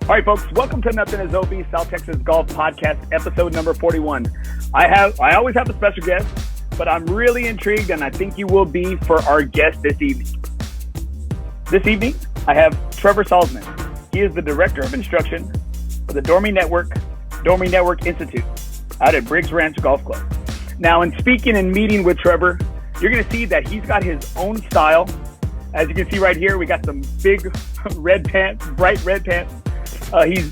All right, folks, welcome to NothingisOB South Texas Golf Podcast, episode number 41. I always have a special guest, but I'm really intrigued, and I think you will be for our guest this evening. This evening, I have Trevor Salzman. He is the Director of Instruction for the Dormie Network Institute out at Briggs Ranch Golf Club. Now, in speaking and meeting with Trevor, you're going to see that he's got his own style. As you can see right here, we got some big red pants, bright red pants. He's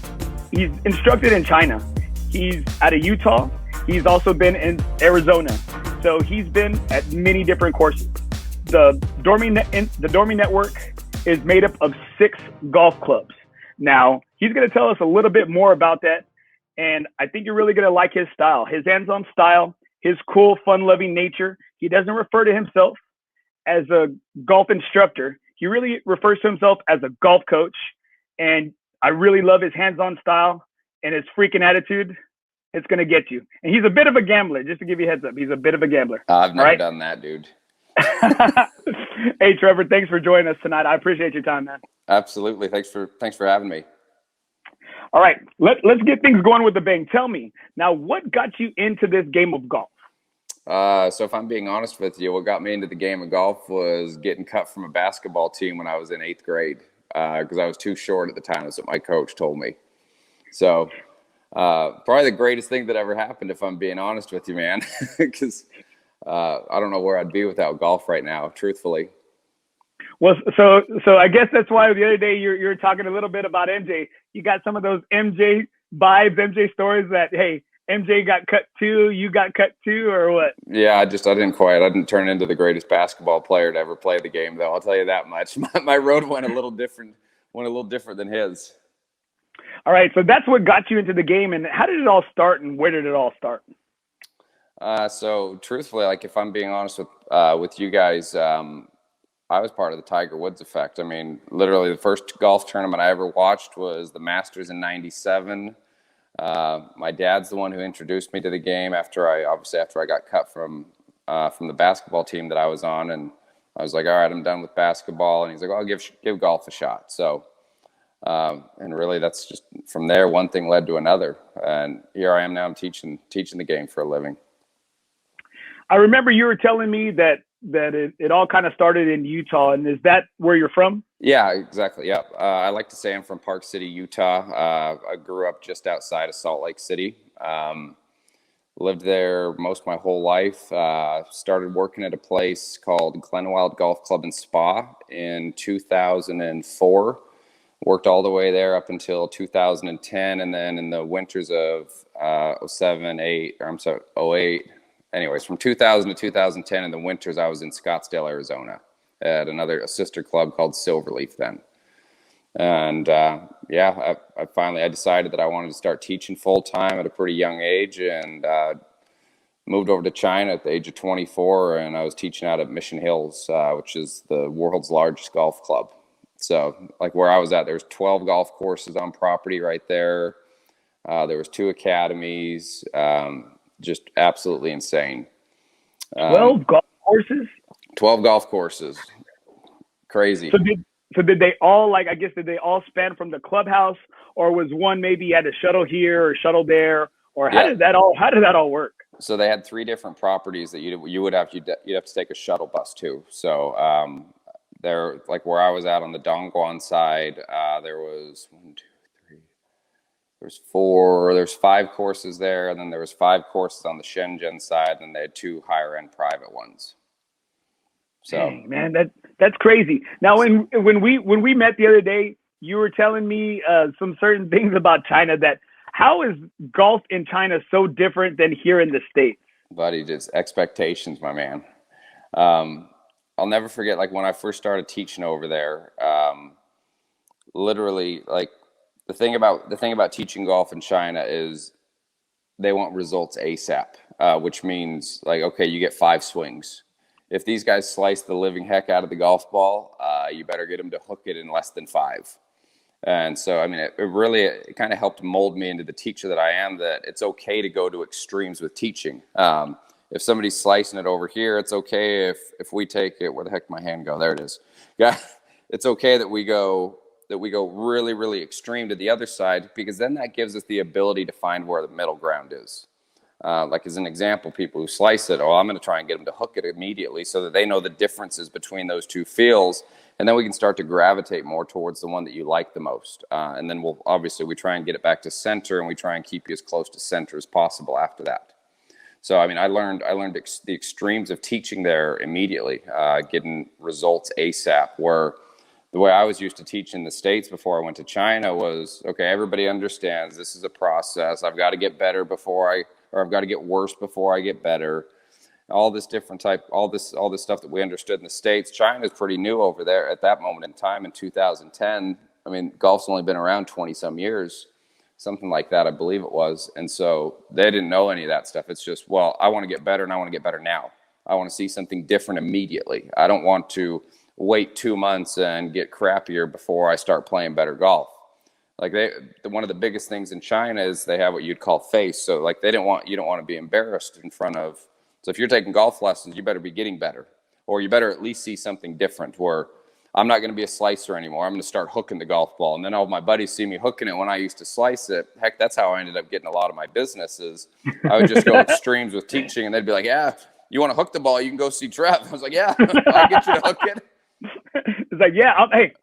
instructed in China. He's out of Utah. He's also been in Arizona. So he's been at many different courses. The Dormie Network is made up of 6 golf clubs. Now, he's going to tell us a little bit more about that. And I think you're really going to like his style, his hands-on style, his cool, fun-loving nature. He doesn't refer to himself as a golf instructor. He really refers to himself as a golf coach. And I really love his hands-on style and his freaking attitude. It's going to get you. And he's a bit of a gambler, just to give you a heads up. He's a bit of a gambler. I've never done that, dude. Hey, Trevor, thanks for joining us tonight. I appreciate your time, man. Absolutely. Thanks for having me. All right, let's get things going with the bang. Tell me, now, what got you into this game of golf? So if I'm being honest with you, what got me into the game of golf was getting cut from a basketball team when I was in 8th grade because I was too short at the time. That's what my coach told me. So probably the greatest thing that ever happened, if I'm being honest with you, man, because I don't know where I'd be without golf right now, truthfully. Well, so I guess that's why the other day you're talking a little bit about MJ. You got some of those MJ vibes, MJ stories that, hey, MJ got cut too, you got cut too, or what? Yeah, I didn't turn into the greatest basketball player to ever play the game, though. I'll tell you that much. My road went a little different than his. All right, so that's what got you into the game, and how did it all start, and where did it all start? So truthfully, like if I'm being honest with you guys, I was part of the Tiger Woods effect. I mean, literally the first golf tournament I ever watched was the Masters in '97. My dad's the one who introduced me to the game after I got cut from the basketball team that I was on, and I was like, all right, I'm done with basketball. And he's like, well, I'll give golf a shot. So, and really that's just from there, one thing led to another. And here I am now, I'm teaching the game for a living. I remember you were telling me that it all kind of started in Utah, and is that where you're from? Yeah, exactly. Yeah. I like to say I'm from Park City, Utah. I grew up just outside of Salt Lake City. Lived there most of my whole life. Started working at a place called Glenwild Golf Club and Spa in 2004. Worked all the way there up until 2010. And then in the winters of 08, anyways, from 2000 to 2010 in the winters, I was in Scottsdale, Arizona at a sister club called Silverleaf then. And I decided that I wanted to start teaching full time at a pretty young age, and moved over to China at the age of 24, and I was teaching out at Mission Hills, which is the world's largest golf club. So like where I was at, there's 12 golf courses on property right there. There was 2 academies, just absolutely insane. 12 golf courses? 12 golf courses. Crazy. So did they all, did they all span from the clubhouse, or was one maybe you had to shuttle here or shuttle there, or how did that all work? So they had 3 different properties that you'd have to take a shuttle bus to. So there, like where I was at on the Dongguan side, there was 1, 2, 3. There's 5 courses there, and then there was 5 courses on the Shenzhen side, and they had 2 higher end private ones. So, dang, man, that's crazy. Now, when we met the other day, you were telling me some certain things about China. How is golf in China so different than here in the States? Buddy, just expectations, my man. I'll never forget, like when I first started teaching over there. Literally, like the thing about teaching golf in China is they want results ASAP, which means like, okay, you get 5 swings. If these guys slice the living heck out of the golf ball, you better get them to hook it in less than 5. And so, I mean, it kind of helped mold me into the teacher that I am, that it's okay to go to extremes with teaching. If somebody's slicing it over here, it's okay if we take it, where the heck did my hand go? There it is. Yeah, it's okay that we go that we go really, really extreme to the other side, because then that gives us the ability to find where the middle ground is. Like as an example, people who slice it, I'm going to try and get them to hook it immediately so that they know the differences between those two feels. And then we can start to gravitate more towards the one that you like the most. And then we try and get it back to center, and we try and keep you as close to center as possible after that. So, I mean, I learned the extremes of teaching there immediately, getting results ASAP, where the way I was used to teach in the States before I went to China was, okay, everybody understands this is a process. I've got to get better I've got to get worse before I get better. All this all this stuff that we understood in the States. China is pretty new over there at that moment in time in 2010. I mean, golf's only been around 20 some years, something like that, I believe it was. And so they didn't know any of that stuff. It's just, well, I want to get better, and I want to get better now. I want to see something different immediately. I don't want to wait 2 months and get crappier before I start playing better golf. Like one of the biggest things in China is they have what you'd call face. So like you don't want to be embarrassed in front of. So if you're taking golf lessons, you better be getting better, or you better at least see something different where I'm not going to be a slicer anymore. I'm going to start hooking the golf ball. And then all my buddies see me hooking it when I used to slice it. Heck, that's how I ended up getting a lot of my businesses. I would just go extremes with teaching, and they'd be like, yeah, you want to hook the ball, you can go see Trev. I was like, yeah, I'll get you to hook it. It's like, yeah,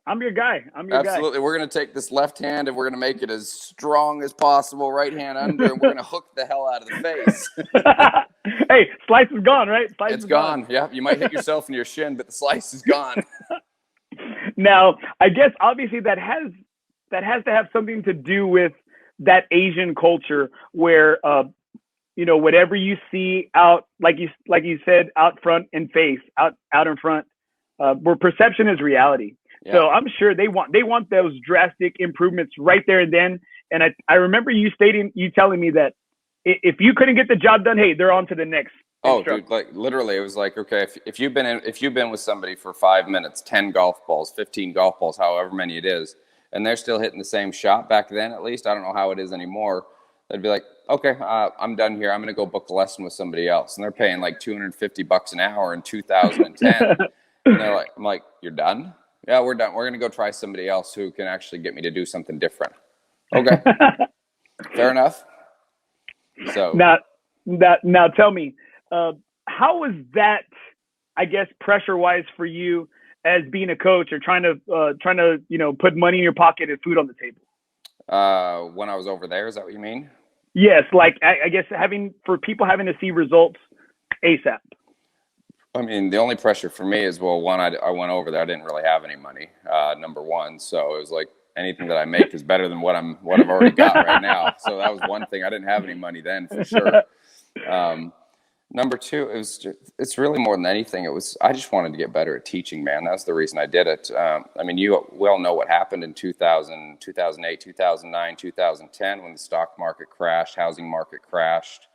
I'm your guy. Absolutely. We're going to take this left hand and we're going to make it as strong as possible, right hand under, and we're going to hook the hell out of the face. Hey, slice is gone, right? It's gone. Yeah, you might hit yourself in your shin, but the slice is gone. Now, I guess obviously that has to have something to do with that Asian culture where, whatever you see out, like you said, out front and face, out in front, where perception is reality. Yeah. So I'm sure they want those drastic improvements right there and then. And I remember you telling me that if you couldn't get the job done, hey, they're on to the next. Oh, dude, like literally, it was like, okay, if you've been with somebody for 5 minutes, 10 golf balls, 15 golf balls, however many it is, and they're still hitting the same shot back then, at least, I don't know how it is anymore. They'd be like, okay, I'm done here. I'm going to go book a lesson with somebody else. And they're paying like $250 an hour in 2010. And I'm like, you're done? Yeah, we're done. We're going to go try somebody else who can actually get me to do something different. Okay. Fair enough. So now tell me, how was that, I guess, pressure-wise for you as being a coach or trying to put money in your pocket and food on the table? When I was over there, is that what you mean? Yes, like I guess people having to see results ASAP. I mean, the only pressure for me is, well, one, I went over there, I didn't really have any money, number one. So it was like anything that I make is better than what I've already got right now. So that was one thing. I didn't have any money then for sure. Number two, it's really more than anything. I just wanted to get better at teaching, man. That's the reason I did it. I mean, we all know what happened in 2000, 2008, 2009, 2010 when the stock market crashed, housing market crashed.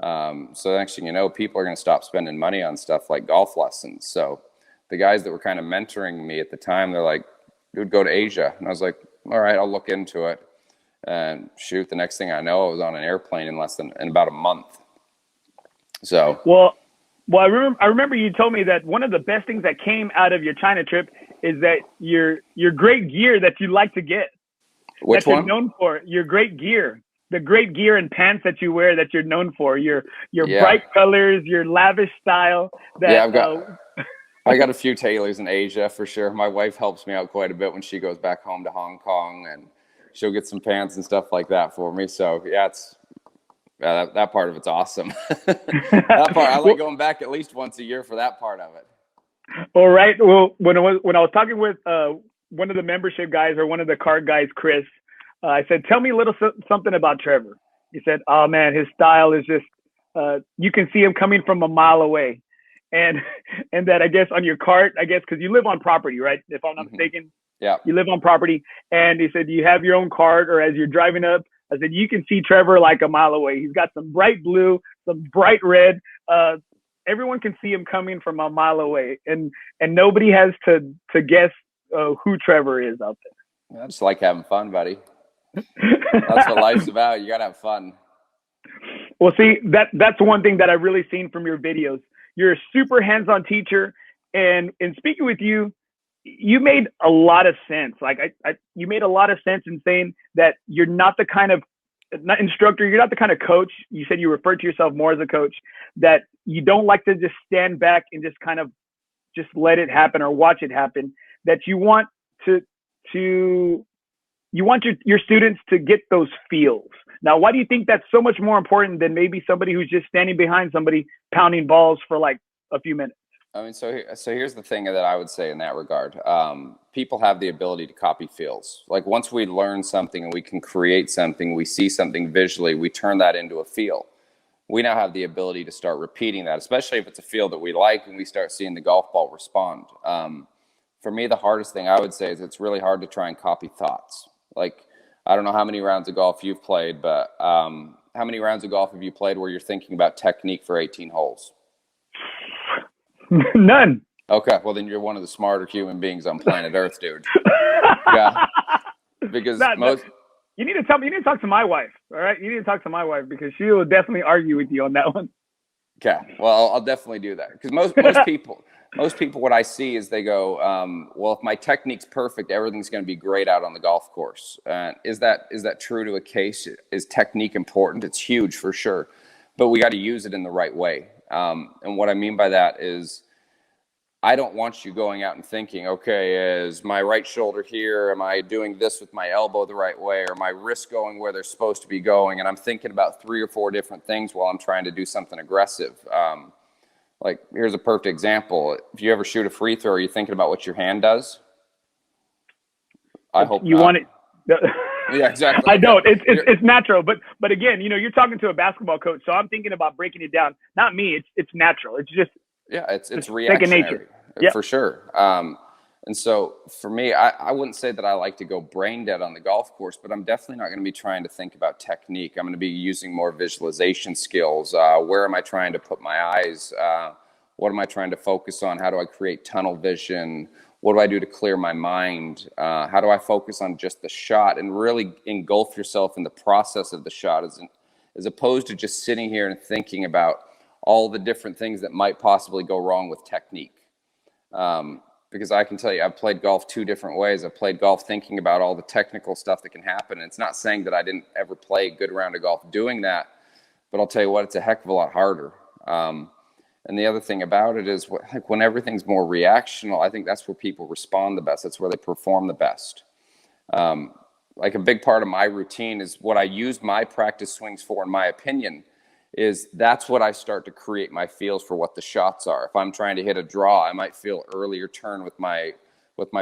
So the next thing you know, people are going to stop spending money on stuff like golf lessons. So the guys that were kind of mentoring me at the time, they're like, dude, go to Asia. And I was like, all right, I'll look into it. And shoot, the next thing I know, I was on an airplane in about a month. So well, I remember you told me that one of the best things that came out of your China trip is that your great gear that you like to get. Which one? You're known for your great gear. The great gear and pants that you wear that you're known for, your bright colors, your lavish style. I got a few tailors in Asia for sure. My wife helps me out quite a bit when she goes back home to Hong Kong, and she'll get some pants and stuff like that for me. So yeah, that part of it's awesome. That part, I like going back at least once a year for that part of it. All right. Well, when I was talking with one of the membership guys or one of the card guys, Chris, I said, tell me a little something about Trevor. He said, oh man, his style is just, you can see him coming from a mile away. And that I guess on your cart, I guess, cause you live on property, right? If I'm not mistaken. Yeah. You live on property. And he said, do you have your own cart, or as you're driving up? I said, you can see Trevor like a mile away. He's got some bright blue, some bright red. Everyone can see him coming from a mile away. And nobody has to guess who Trevor is out there. I just like having fun, buddy. That's what life's about. You gotta have fun. Well, see, that's one thing that I've really seen from your videos. You're a super hands-on teacher, and in speaking with you, you made a lot of sense. Like you made a lot of sense in saying that you're not the kind of instructor, you're not the kind of coach. You said you refer to yourself more as a coach, that you don't like to just stand back and just kind of just let it happen or watch it happen. That you want you want your students to get those feels. Now, why do you think that's so much more important than maybe somebody who's just standing behind somebody pounding balls for like a few minutes? I mean, so here's the thing that I would say in that regard. People have the ability to copy feels. Like once we learn something and we can create something, we see something visually, we turn that into a feel. We now have the ability to start repeating that, especially if it's a feel that we like and we start seeing the golf ball respond. For me, the hardest thing I would say is it's really hard to try and copy thoughts. Like, I don't know how many rounds of golf you've played, but how many rounds of golf have you played where you're thinking about technique for 18 holes? None. Okay, well then you're one of the smarter human beings on planet Earth, dude. Yeah, because you need to tell me. You need to talk to my wife. All right, you need to talk to my wife because she will definitely argue with you on that one. Okay, well I'll definitely do that because most people, what I see is they go, well, if my technique's perfect, everything's going to be great out on the golf course. Is that true to a case? Is technique important? It's huge for sure, but we got to use it in the right way. And what I mean by that is I don't want you going out and thinking, okay, is my right shoulder here? Am I doing this with my elbow the right way? Or my wrist going where they're supposed to be going? And I'm thinking about 3 or 4 different things while I'm trying to do something aggressive. Like, here's a perfect example. If you ever shoot a free throw, are you thinking about what your hand does? I hope you not. want it. Yeah, exactly. I don't. It's natural, but again, you're talking to a basketball coach, so I'm thinking about breaking it down. Not me. It's natural. It's just it's reactionary for sure. And so for me, I wouldn't say that I like to go brain dead on the golf course, but I'm definitely not going to be trying to think about technique. I'm going to be using more visualization skills. Where am I trying to put my eyes? What am I trying to focus on? How do I create tunnel vision? What do I do to clear my mind? How do I focus on just the shot and really engulf yourself in the process of the shot as opposed to just sitting here and thinking about all the different things that might possibly go wrong with technique. Because I can tell you, I've played golf 2 different ways. I've played golf thinking about all the technical stuff that can happen. And it's not saying that I didn't ever play a good round of golf doing that, but I'll tell you what, it's a heck of a lot harder. And the other thing about it is when everything's more reactional, I think that's where people respond the best. That's where they perform the best. Like a big part of my routine is what I use my practice swings for, in my opinion, is that's what I start to create my feels for what the shots are. If I'm trying to hit a draw, I might feel earlier turn with my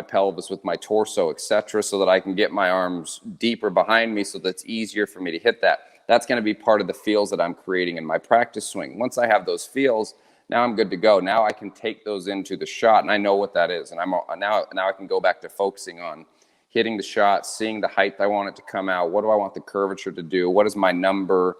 pelvis, with my torso, etc., so that I can get my arms deeper behind me so that's easier for me to hit that. That's going to be part of the feels that I'm creating in my practice swing. Once I have those feels, now I'm good to go. Now I can take those into the shot, and I know what that is. And now I can go back to focusing on hitting the shot, seeing the height I want it to come out. What do I want the curvature to do? What is my number?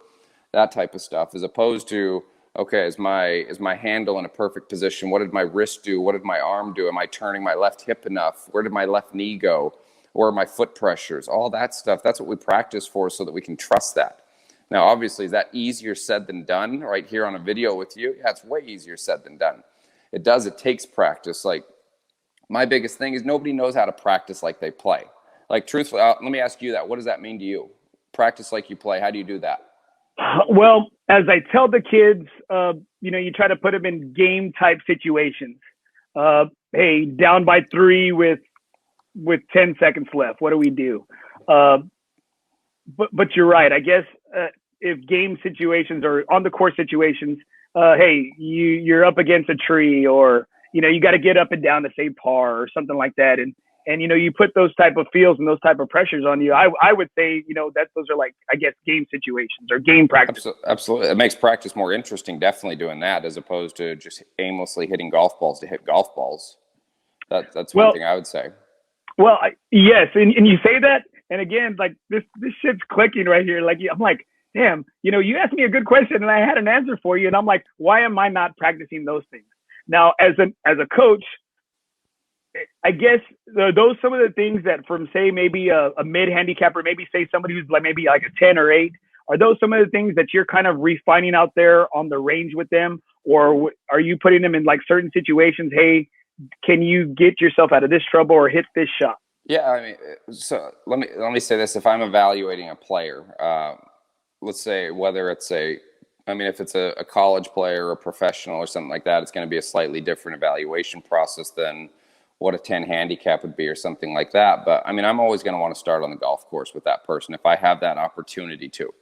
That type of stuff, as opposed to, okay, is my handle in a perfect position? What did my wrist do? What did my arm do? Am I turning my left hip enough? Where did my left knee go? Where are my foot pressures? All that stuff, that's what we practice for so that we can trust that. Now, obviously, is that easier said than done right here on a video with you? Yeah, it's way easier said than done. It takes practice. Like, my biggest thing is nobody knows how to practice like they play. Like, truthfully, let me ask you that. What does that mean to you? Practice like you play. How do you do that? Well, as I tell the kids, you try to put them in game type situations. Hey, down by 3 with 10 seconds left. What do we do? But you're right. I guess if game situations or on the course situations, hey, you're up against a tree, or you got to get up and down to say par or something like that, and you put those type of feels and those type of pressures on you. I would say that those are, like, I guess, game situations or game practice. Absolutely, it makes practice more interesting. Definitely doing that as opposed to just aimlessly hitting golf balls to hit golf balls. That's one thing I would say. Well, yes, and you say that, and again, like this shit's clicking right here. Like, I'm like, damn, you asked me a good question and I had an answer for you, and I'm like, why am I not practicing those things? Now, as a coach, I guess those some of the things that from, say, maybe a mid handicapper, maybe say somebody who's like maybe like a 10 or 8, are those some of the things that you're kind of refining out there on the range with them, or are you putting them in like certain situations? Hey, can you get yourself out of this trouble or hit this shot? Yeah, I mean, so let me say this: if I'm evaluating a player, let's say whether it's if it's a college player or a professional or something like that, it's going to be a slightly different evaluation process than what a 10 handicap would be or something like that. But I mean, I'm always going to want to start on the golf course with that person if I have that opportunity to.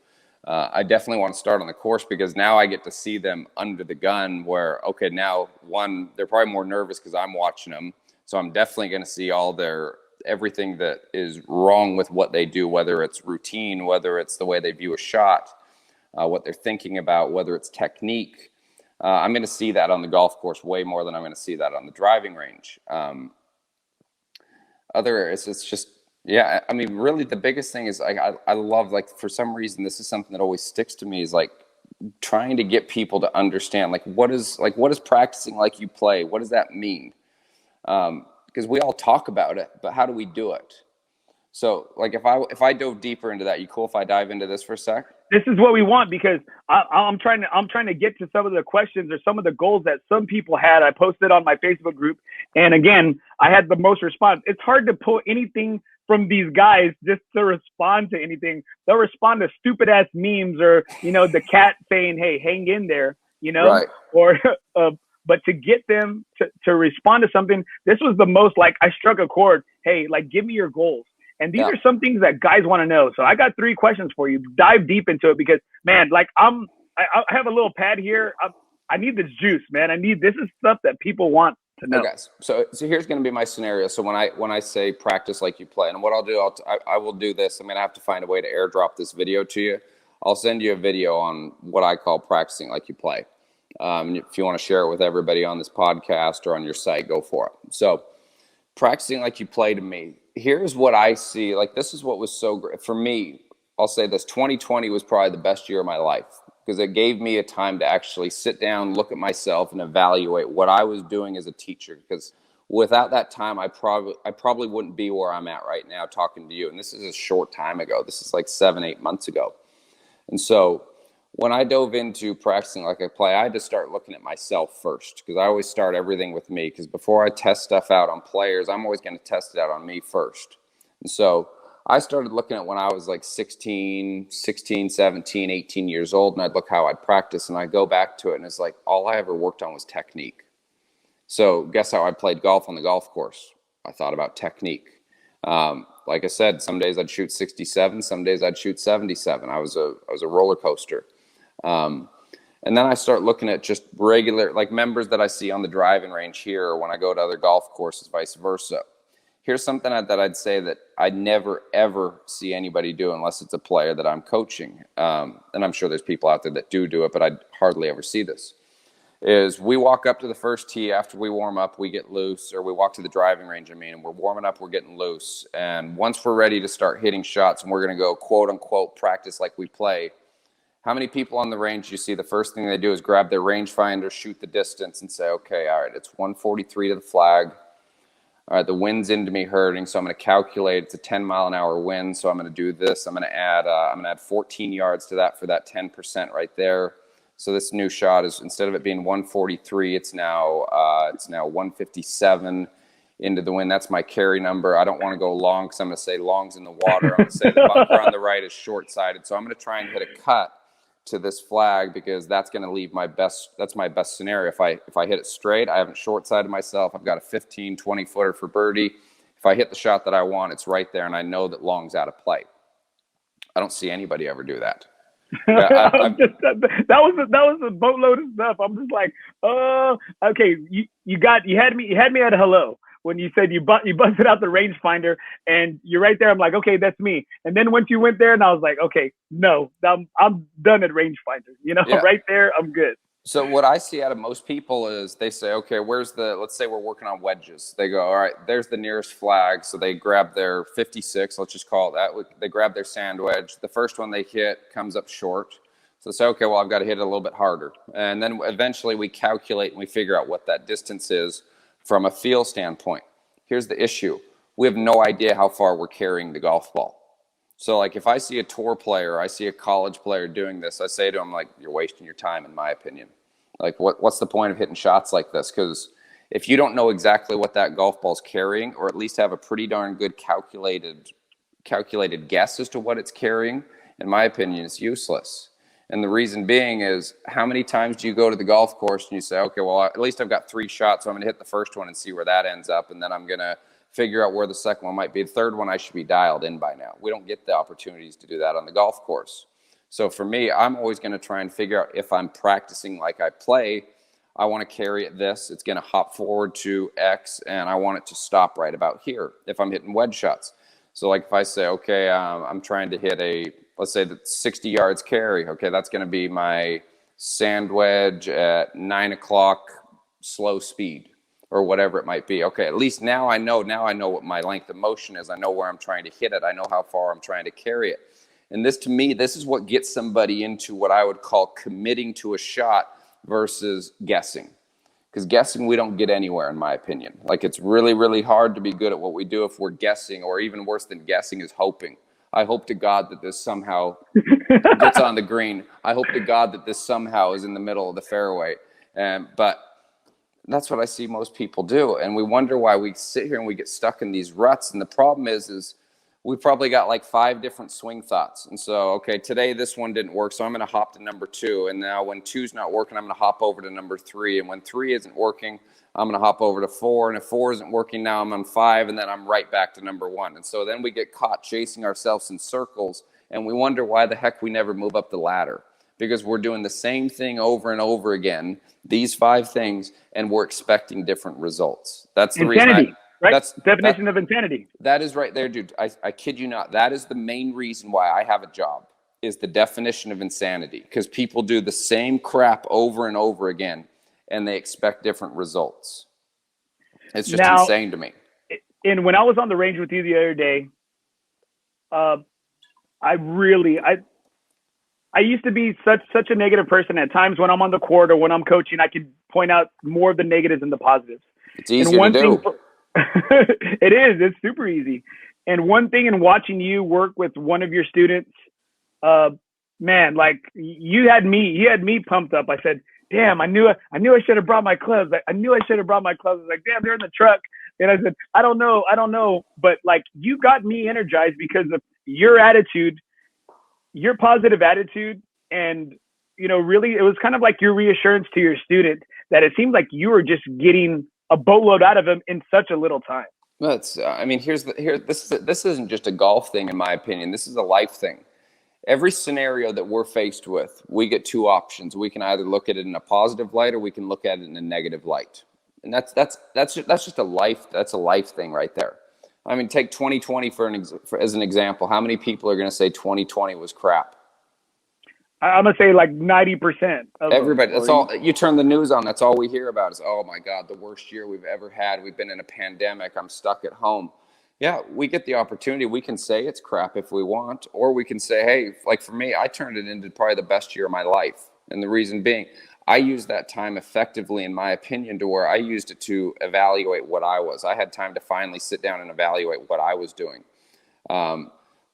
I definitely want to start on the course because now I get to see them under the gun where, okay, now one, they're probably more nervous because I'm watching them. So I'm definitely going to see everything that is wrong with what they do, whether it's routine, whether it's the way they view a shot, what they're thinking about, whether it's technique. I'm going to see that on the golf course way more than I'm going to see that on the driving range. Other areas, it's just, yeah, I mean, really the biggest thing is I love, like, for some reason, this is something that always sticks to me is like trying to get people to understand, what is practicing like you play? What does that mean? Because we all talk about it, but how do we do it? So, like, if I dove deeper into that, you cool if I dive into this for a sec? This is what we want because I'm trying to get to some of the questions or some of the goals that some people had. I posted on my Facebook group, and again, I had the most response. It's hard to pull anything from these guys just to respond to anything. They'll respond to stupid ass memes or the cat saying, "Hey, hang in there," Right. or but to get them to respond to something, this was the most like I struck a chord. Hey, like, give me your goals. And these are some things that guys want to know. So I got 3 questions for you. Dive deep into it because, man, like I have a little pad here. I need this juice, man. This is stuff that people want to know. Okay, so here's going to be my scenario. So when I say practice like you play, and what I'll do, I will do this. I'm going to have to find a way to airdrop this video to you. I'll send you a video on what I call practicing like you play. If you want to share it with everybody on this podcast or on your site, go for it. So practicing like you play, to me, here's what I see. Like, this is what was so great for me. I'll say this: 2020 was probably the best year of my life because it gave me a time to actually sit down, look at myself, and evaluate what I was doing as a teacher. Because without that time, I probably wouldn't be where I'm at right now talking to you. And this is a short time ago. This is like 7-8 months ago. And so when I dove into practicing like I play, I had to start looking at myself first because I always start everything with me, because before I test stuff out on players, I'm always going to test it out on me first. And so I started looking at when I was like 16, 17, 18 years old, and I'd look how I'd practice, and I'd go back to it, and it's like all I ever worked on was technique. So guess how I played golf on the golf course? I thought about technique. Like I said, some days I'd shoot 67, some days I'd shoot 77. I was a roller coaster. And then I start looking at just regular, like, members that I see on the driving range here, or when I go to other golf courses, vice versa. Here's something that I'd say that I never, ever see anybody do unless it's a player that I'm coaching. And I'm sure there's people out there that do it, but I hardly ever see this. Is we walk up to the first tee after we warm up, we get loose, or we walk to the driving range, and we're warming up, we're getting loose. And once we're ready to start hitting shots and we're going to go, quote unquote, practice like we play, how many people on the range you see the first thing they do is grab their rangefinder, shoot the distance, and say, okay, all right, it's 143 to the flag. All right, the wind's into me hurting, so I'm going to calculate. It's a 10-mile-an-hour wind, so I'm going to do this. I'm going to add 14 yards to that for that 10% right there. So this new shot is, instead of it being 143, it's now 157 into the wind. That's my carry number. I don't want to go long because I'm going to say long's in the water. I'm going to say the bunker on the right is short-sided. So I'm going to try and hit a cut to this flag because that's going to leave that's my best scenario. If I hit it straight, I haven't short-sided myself. I've got a 15, 20-footer for birdie. If I hit the shot that I want, it's right there, and I know that long's out of play. I don't see anybody ever do that. Yeah, that was a boatload of stuff. I'm just like, okay, you had me at a hello when you said you busted out the rangefinder and you're right there. I'm like, okay, that's me. And then once you went there, and I was like, okay, no, I'm done at rangefinder. Yeah. Right there, I'm good. So what I see out of most people is they say, okay, let's say we're working on wedges. They go, all right, there's the nearest flag. So they grab their 56, let's just call it that. They grab their sand wedge. The first one they hit comes up short. So they say, okay, well, I've got to hit it a little bit harder. And then eventually we calculate and we figure out what that distance is from a feel standpoint. Here's the issue. We have no idea how far we're carrying the golf ball. So, like, if I see a tour player, I see a college player doing this, I say to them, like, you're wasting your time, in my opinion. Like, what's the point of hitting shots like this? Because if you don't know exactly what that golf ball's carrying, or at least have a pretty darn good calculated guess as to what it's carrying, in my opinion, it's useless. And the reason being is, how many times do you go to the golf course and you say, okay, well, at least I've got 3 shots, so I'm going to hit the first one and see where that ends up, and then I'm going to figure out where the second one might be. The third one, I should be dialed in by now. We don't get the opportunities to do that on the golf course. So for me, I'm always going to try and figure out, if I'm practicing like I play, I want to carry it this, it's going to hop forward to X, and I want it to stop right about here if I'm hitting wedge shots. So like if I say, okay, I'm trying to hit let's say the 60 yards carry. Okay, that's going to be my sand wedge at 9 o'clock slow speed, or whatever it might be. Okay, at least now I know what my length of motion is. I know where I'm trying to hit it. I know how far I'm trying to carry it. And this, to me, this is what gets somebody into what I would call committing to a shot versus guessing. Because guessing, we don't get anywhere, in my opinion. Like, it's really, really hard to be good at what we do if we're guessing, or even worse than guessing is hoping. I hope to God that this somehow gets on the green. I hope to God that this somehow is in the middle of the fairway. But that's what I see most people do. And we wonder why we sit here and we get stuck in these ruts. And the problem is we probably got like 5 different swing thoughts. And so, okay, today this one didn't work, so I'm going to hop to number 2. And now when 2's not working, I'm going to hop over to number 3. And when 3 isn't working, I'm going to hop over to 4. And if 4 isn't working, now I'm on 5. And then I'm right back to number 1. And so then we get caught chasing ourselves in circles. And we wonder why the heck we never move up the ladder. Because we're doing the same thing over and over again, these 5 things, and we're expecting different results. That's the insanity, reason. Right? That's definition of insanity. That is right there, dude. I kid you not. That is the main reason why I have a job, is the definition of insanity. Because people do the same crap over and over again, and they expect different results. It's just insane to me. And when I was on the range with you the other day, I used to be such a negative person. At times when I'm on the court or when I'm coaching, I can point out more of the negatives than the positives. It's easy to do. It is. It's super easy. And one thing in watching you work with one of your students, man, like you had me pumped up. I said, damn, I knew I should have brought my clubs. I knew I should have brought my clubs. I was like, damn, they're in the truck. And I said, I don't know. But like, you got me energized because of your attitude, your positive attitude. And, you know, really, it was kind of like your reassurance to your student that it seems like you were just getting a boatload out of him in such a little time. Well, this isn't just a golf thing, in my opinion. This is a life thing. Every scenario that we're faced with, we get 2 options. We can either look at it in a positive light, or we can look at it in a negative light. And that's just a life thing right there. I mean, take 2020 as an example. How many people are going to say 2020 was crap? I'm going to say like 90% of everybody. That's all. You turn the news on, that's all we hear about is, oh my God, the worst year we've ever had. We've been in a pandemic. I'm stuck at home. Yeah, we get the opportunity. We can say it's crap if we want, or we can say, hey, like for me, I turned it into probably the best year of my life. And the reason being, I used that time effectively, in my opinion, to where I used it to evaluate what I was. I had time to finally sit down and evaluate what I was doing.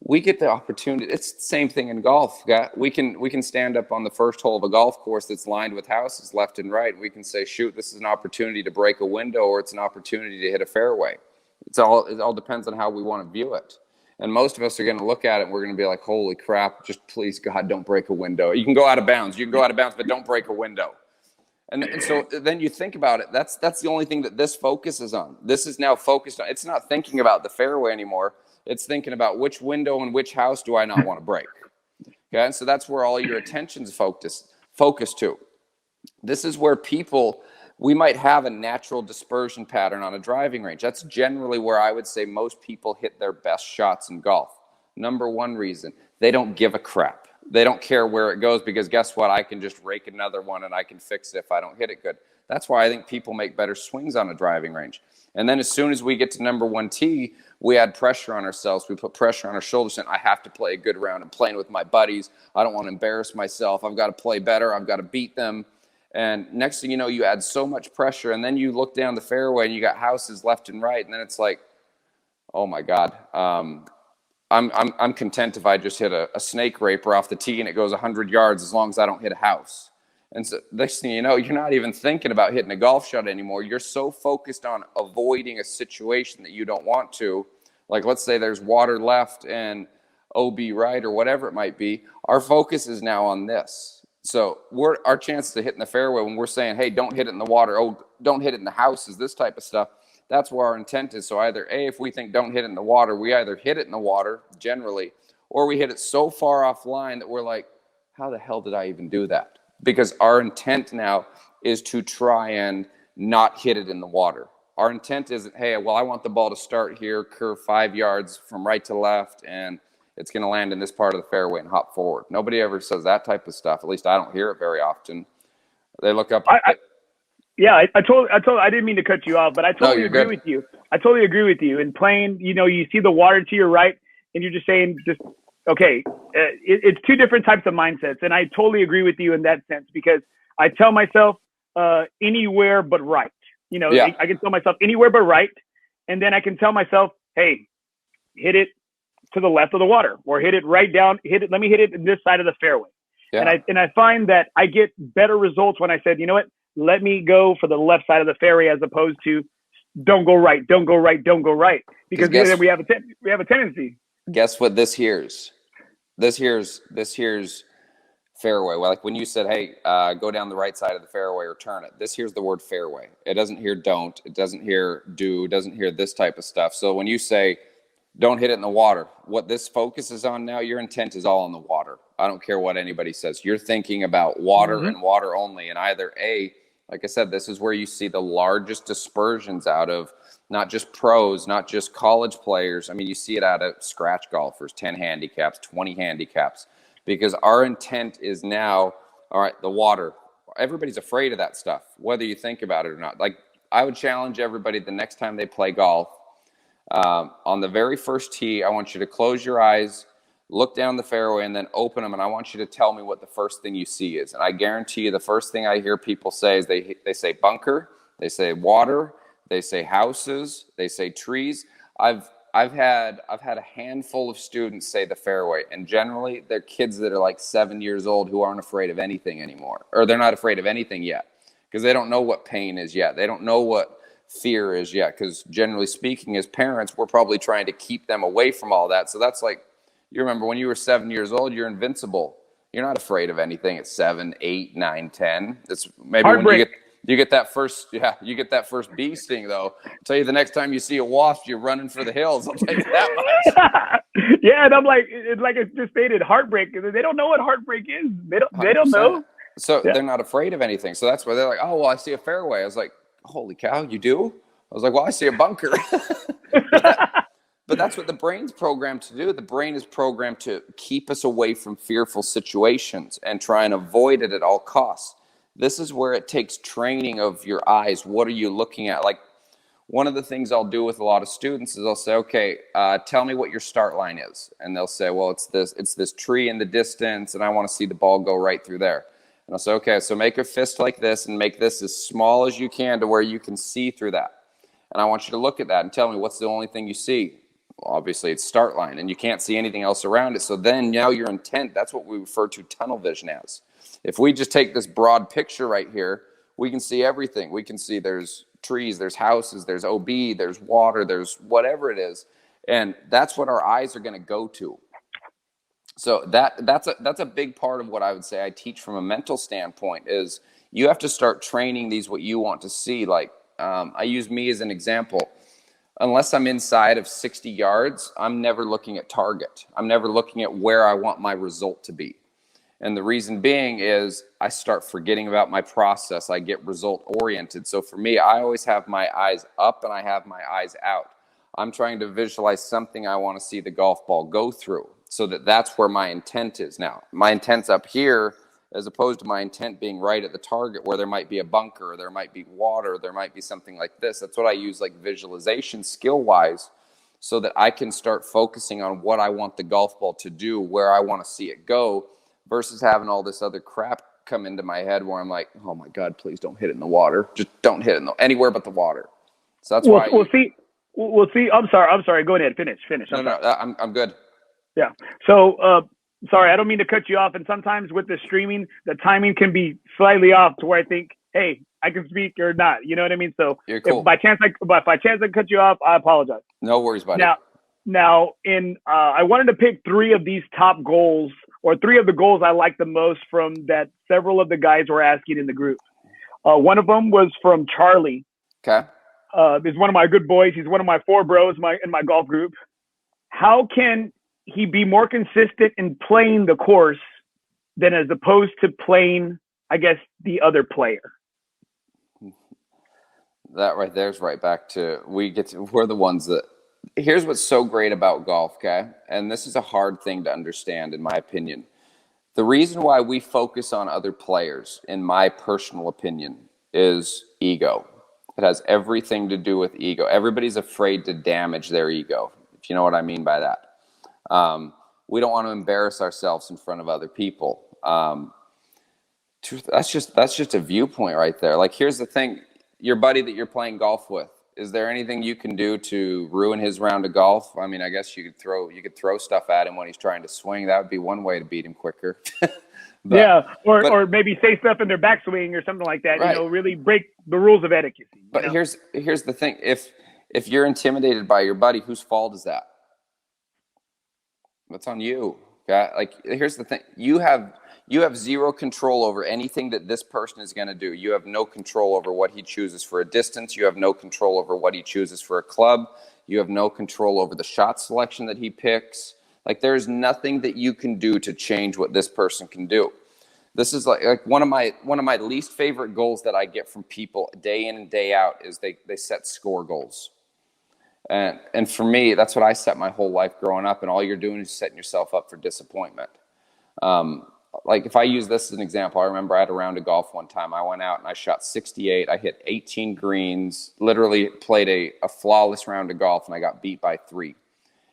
We get the opportunity. It's the same thing in golf. We can stand up on the first hole of a golf course that's lined with houses left and right. We can say, shoot, this is an opportunity to break a window, or it's an opportunity to hit a fairway. It all depends on how we want to view it. And most of us are going to look at it and we're going to be like, holy crap, just please, God, don't break a window. You can go out of bounds. But don't break a window. And so then you think about it. That's the only thing that this focuses on. This is now focused on. It's not thinking about the fairway anymore. It's thinking about which window and which house do I not want to break. Okay, and so that's where all your attention's focused to. This is where we might have a natural dispersion pattern on a driving range. That's generally where I would say most people hit their best shots in golf. Number one reason, they don't give a crap. They don't care where it goes, because guess what? I can just rake another one and I can fix it if I don't hit it good. That's why I think people make better swings on a driving range. And then as soon as we get to number 1 tee, we add pressure on ourselves. We put pressure on our shoulders, and I have to play a good round. I'm playing with my buddies. I don't want to embarrass myself. I've got to play better. I've got to beat them. And next thing you know, you add so much pressure, and then you look down the fairway and you got houses left and right, and then it's like, oh my God, I'm content if I just hit a snake raper off the tee and it goes 100 yards as long as I don't hit a house. And so next thing you know, you're not even thinking about hitting a golf shot anymore. You're so focused on avoiding a situation that you don't want to. Like, let's say there's water left and OB right or whatever it might be. Our focus is now on this. So our chances of hitting the fairway when we're saying, hey, don't hit it in the water, oh, don't hit it in the houses, this type of stuff, that's where our intent is. So either A, if we think don't hit it in the water, we either hit it in the water generally, or we hit it so far offline that we're like, how the hell did I even do that? Because our intent now is to try and not hit it in the water. Our intent isn't, hey, well, I want the ball to start here, curve 5 yards from right to left, and it's going to land in this part of the fairway and hop forward. Nobody ever says that type of stuff. At least I don't hear it very often. They look up. I didn't mean to cut you off, but I totally agree with you. I totally agree with you. In playing, you see the water to your right, and you're just saying, okay, it's two different types of mindsets. And I totally agree with you in that sense, because I tell myself anywhere but right. I can tell myself anywhere but right. And then I can tell myself, hey, hit it to the left of the water, or hit it right down, let me hit it in this side of the fairway. Yeah. And I find that I get better results when I said, you know what, let me go for the left side of the fairway, as opposed to don't go right, don't go right, don't go right. Because then we have a tendency. Guess what this here's? This here's fairway. Well, like when you said, hey, go down the right side of the fairway or turn it. This here's the word fairway. It doesn't hear don't. It doesn't hear do. It doesn't hear this type of stuff. So when you say don't hit it in the water, what this focuses on now, your intent is all on the water. I don't care what anybody says. You're thinking about water and water only. And either A, like I said, this is where you see the largest dispersions out of not just pros, not just college players. I mean, you see it out of scratch golfers, 10 handicaps, 20 handicaps, because our intent is now, all right, the water. Everybody's afraid of that stuff, whether you think about it or not. Like, I would challenge everybody the next time they play golf, on the very first tee, I want you to close your eyes, look down the fairway, and then open them, and I want you to tell me what the first thing you see is. And I guarantee you the first thing I hear people say is they say bunker, they say water, they say houses, they say trees. I've had a handful of students say the fairway, and generally they're kids that are like 7 years old who aren't afraid of anything anymore, or they're not afraid of anything yet, because they don't know what pain is yet. They don't know what fear is yet, because generally speaking, as parents, we're probably trying to keep them away from all that. So that's like, you remember when you were 7 years old, you're invincible. You're not afraid of anything at 7, 8, 9, 10. It's maybe when you get that first bee sting, though. I'll tell you, the next time you see a wasp, you're running for the hills. I'll tell you that much. Yeah, and I'm like, it's just stated, heartbreak. They don't know what heartbreak is. They don't know. So they're not afraid of anything. So that's why they're like, oh, well, I see a fairway. I was like, holy cow, you do? I was like, well, I see a bunker. But that's what the brain's programmed to do. The brain is programmed to keep us away from fearful situations and try and avoid it at all costs. This is where it takes training of your eyes. What are you looking at? Like, one of the things I'll do with a lot of students is I'll say, okay, tell me what your start line is. And they'll say, well, it's this tree in the distance, and I want to see the ball go right through there. And I'll say, okay, so make a fist like this and make this as small as you can to where you can see through that. And I want you to look at that and tell me what's the only thing you see. Well, obviously, it's start line, and you can't see anything else around it. So then now your intent, that's what we refer to tunnel vision as. If we just take this broad picture right here, we can see everything. We can see there's trees, there's houses, there's OB, there's water, there's whatever it is. And that's what our eyes are going to go to. So that's a big part of what I would say I teach from a mental standpoint is you have to start training these what you want to see. Like, I use me as an example. Unless I'm inside of 60 yards, I'm never looking at target. I'm never looking at where I want my result to be. And the reason being is I start forgetting about my process. I get result oriented. So for me, I always have my eyes up and I have my eyes out. I'm trying to visualize something I want to see the golf ball go through, so that's where my intent is now. My intent's up here as opposed to my intent being right at the target where there might be a bunker, or there might be water, or there might be something like this. That's what I use like visualization skill-wise, so that I can start focusing on what I want the golf ball to do, where I want to see it go, versus having all this other crap come into my head where I'm like, oh my God, please don't hit it in the water. Just don't hit it anywhere but the water. So that's why. We'll see. I'm sorry. Go ahead. Finish. No, I'm good. Yeah. So sorry, I don't mean to cut you off. And sometimes with the streaming, the timing can be slightly off to where I think, hey, I can speak or not. You know what I mean? So You're cool. if by chance I cut you off, I apologize. No worries, buddy. Now, I wanted to pick three of these top goals, or three of the goals I like the most from that several of the guys were asking in the group. One of them was from Charlie. Okay. He's one of my good boys. He's one of my four bros in my golf group. How can he be more consistent in playing the course than as opposed to playing, I guess, the other player? That right there is right back to we're the ones that. Here's what's so great about golf, okay? And this is a hard thing to understand, in my opinion. The reason why we focus on other players, in my personal opinion, is ego. It has everything to do with ego. Everybody's afraid to damage their ego, if you know what I mean by that. We don't want to embarrass ourselves in front of other people. That's just a viewpoint right there. Like, here's the thing. Your buddy that you're playing golf with, is there anything you can do to ruin his round of golf? I mean, I guess you could throw stuff at him when he's trying to swing. That would be one way to beat him quicker. Or maybe say stuff in their backswing or something like that. Right. Really break the rules of etiquette. But here's the thing: if you're intimidated by your buddy, whose fault is that? That's on you. Okay? Like, here's the thing: you have zero control over anything that this person is going to do. You have no control over what he chooses for a distance. You have no control over what he chooses for a club. You have no control over the shot selection that he picks. Like, there's nothing that you can do to change what this person can do. This is like one of my least favorite goals that I get from people day in and day out is they set score goals. And for me, that's what I set my whole life growing up, and all you're doing is setting yourself up for disappointment. Like, if I use this as an example, I remember I had a round of golf one time. I went out and I shot 68. I hit 18 greens, literally played a flawless round of golf, and I got beat by 3.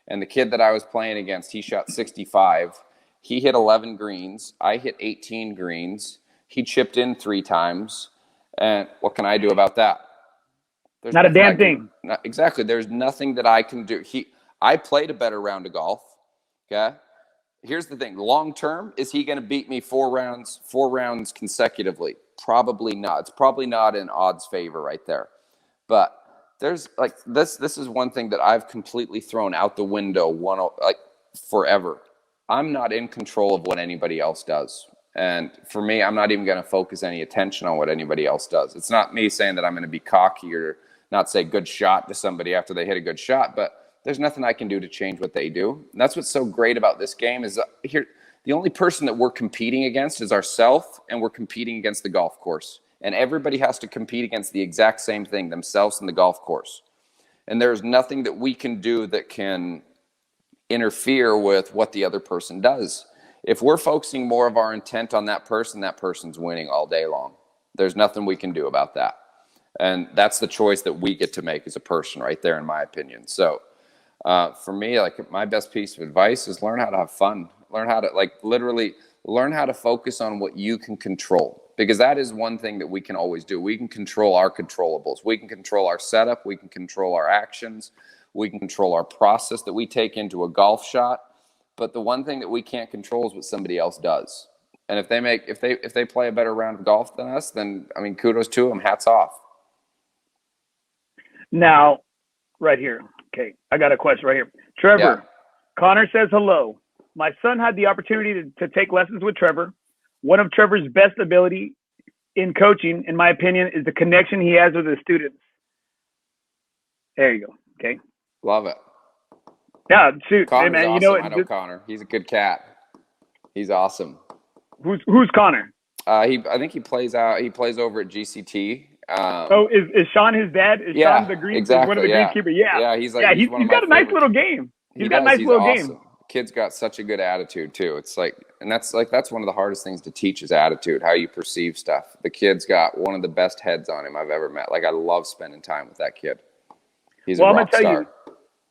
And the kid that I was playing against, he shot 65. He hit 11 greens. I hit 18 greens. He chipped in 3 times. And what can I do about that? There's not a damn thing. Exactly. There's nothing that I can do. I played a better round of golf. Okay. Here's the thing. Long term, is he going to beat me 4 rounds consecutively? Probably not. It's probably not in odds favor right there. But there's like this is one thing that I've completely thrown out the window forever. I'm not in control of what anybody else does. And for me, I'm not even going to focus any attention on what anybody else does. It's not me saying that I'm going to be cocky or not say good shot to somebody after they hit a good shot, but there's nothing I can do to change what they do. And that's what's so great about this game is here, the only person that we're competing against is ourselves, and we're competing against the golf course. And everybody has to compete against the exact same thing, themselves and the golf course. And there's nothing that we can do that can interfere with what the other person does. If we're focusing more of our intent on that person's winning all day long. There's nothing we can do about that. And that's the choice that we get to make as a person right there, in my opinion. So for me, like, my best piece of advice is learn how to have fun. Learn how to learn how to focus on what you can control, because that is one thing that we can always do. We can control our controllables. We can control our setup. We can control our actions. We can control our process that we take into a golf shot. But the one thing that we can't control is what somebody else does. And if they play a better round of golf than us, then, I mean, kudos to them. Hats off. Now, right here. Okay, I got a question right here. Trevor, yeah. Connor says hello. My son had the opportunity to take lessons with Trevor. One of Trevor's best ability in coaching, in my opinion, is the connection he has with his students. There you go. Okay. Love it. Yeah, shoot. Connor's hey, man, awesome. You know, I know Connor. He's a good cat. He's awesome. Who's Connor? I think he plays over at GCT. Is Sean his dad? Is Sean the green? Exactly, one of the greenskeepers? Yeah. He's got a nice little game. He's got a nice little awesome. game. Kid's got such a good attitude too. It's like, and that's one of the hardest things to teach is attitude, how you perceive stuff. The kid's got one of the best heads on him I've ever met. Like, I love spending time with that kid. He's a rock star. I'm gonna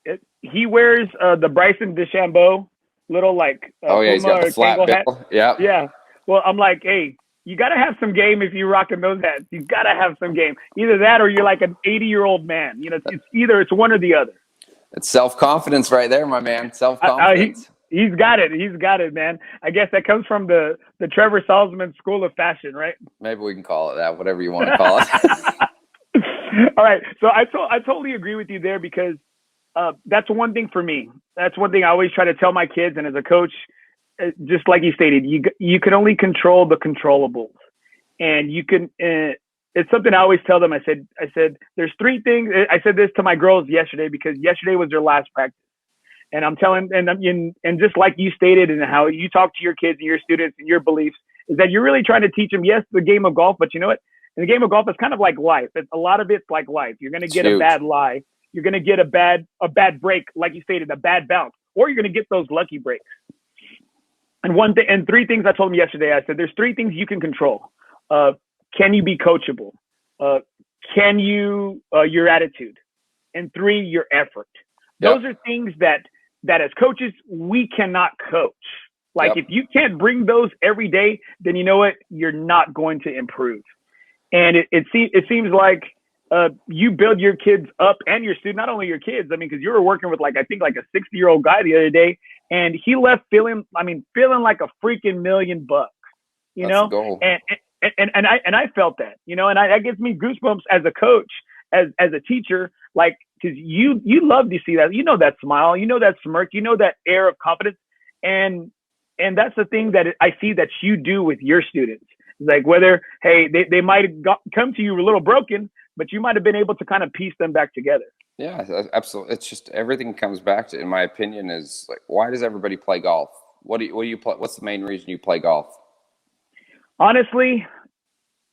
tell you, he wears the Bryson DeChambeau little he's got the flat bill. Yeah. Well, I'm like, hey, you got to have some game if you're rocking those hats. You got to have some game. Either that or you're like an 80-year-old man. You know, it's one or the other. It's self-confidence right there, my man. Self-confidence. He's got it. He's got it, man. I guess that comes from the Trevor Salzman school of fashion, right? Maybe we can call it that, whatever you want to call it. All right. So I totally agree with you there because that's one thing for me. That's one thing I always try to tell my kids. And as a coach, just like you stated, you can only control the controllables, and you can. It's something I always tell them. I said, there's three things. I said this to my girls yesterday because yesterday was their last practice. And I'm telling, and just like you stated and how you talk to your kids and your students and your beliefs, is that you're really trying to teach them, yes, the game of golf, but you know what? In the game of golf, it's kind of like life. A lot of it's like life. You're going to get a bad lie. You're going to get a bad break, like you stated, a bad bounce, or you're going to get those lucky breaks. And three things I told them yesterday. I said, there's three things you can control. Can you be coachable? Can you, your attitude? And three, your effort. Those are things that as coaches, we cannot coach. Like if you can't bring those every day, then you know what? You're not going to improve. And it seems like you build your kids up and your students, not only your kids. I mean, because you were working with I think a 60-year-old guy the other day, and he left feeling like a freaking $1 million, you That's know? the goal. And I felt that, you know, and that gives me goosebumps as a coach, as a teacher, like, because you love to see that, you know, that smile, you know, that smirk, you know, that air of confidence. And that's the thing that I see that you do with your students. Like whether, hey, they might have come to you a little broken, but you might have been able to kind of piece them back together. Yeah, absolutely. It's just everything comes back to, in my opinion, is like, why does everybody play golf? What do you play? What's the main reason you play golf? Honestly,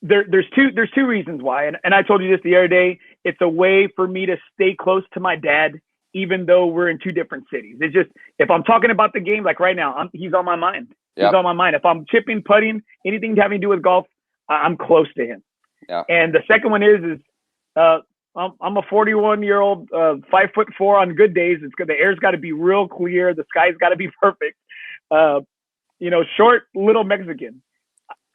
there's two reasons why. And I told you this the other day. It's a way for me to stay close to my dad, even though we're in two different cities. It's just, if I'm talking about the game, like right now, he's on my mind. He's on my mind. If I'm chipping, putting, anything having to do with golf, I'm close to him. Yeah. And the second one is I'm a 41-year-old, 5'4" on good days. It's good. The air's got to be real clear. The sky's got to be perfect. You know, short little Mexican.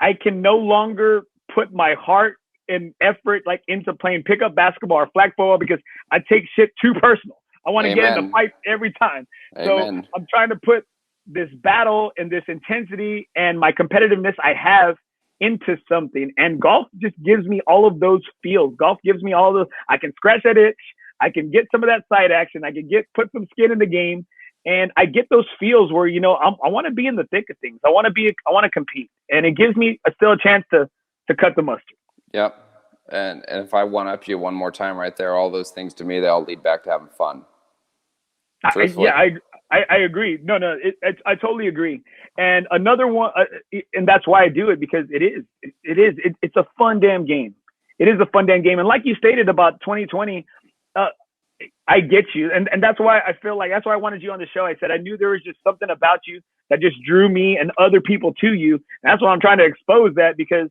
I can no longer put my heart and effort into playing pickup basketball or flag football because I take shit too personal. I want to get in the fight every time. Amen. So I'm trying to put this battle and this intensity and my competitiveness I have into something. And golf just gives me all of those feels. Golf gives me all of those. I can scratch that itch. I can get some of that side action. I can put some skin in the game. And I get those feels where, you know, I want to be in the thick of things. I want to compete. And it gives me still a chance to cut the mustard. Yep. And if I one up you one more time right there, all those things to me, they all lead back to having fun. I agree. No, I totally agree. And another one, and that's why I do it, because it's a fun damn game. It is a fun damn game. And like you stated about 2020, I get you. And that's why I feel like, that's why I wanted you on the show. I said, I knew there was just something about you that just drew me and other people to you. And that's why I'm trying to expose that, because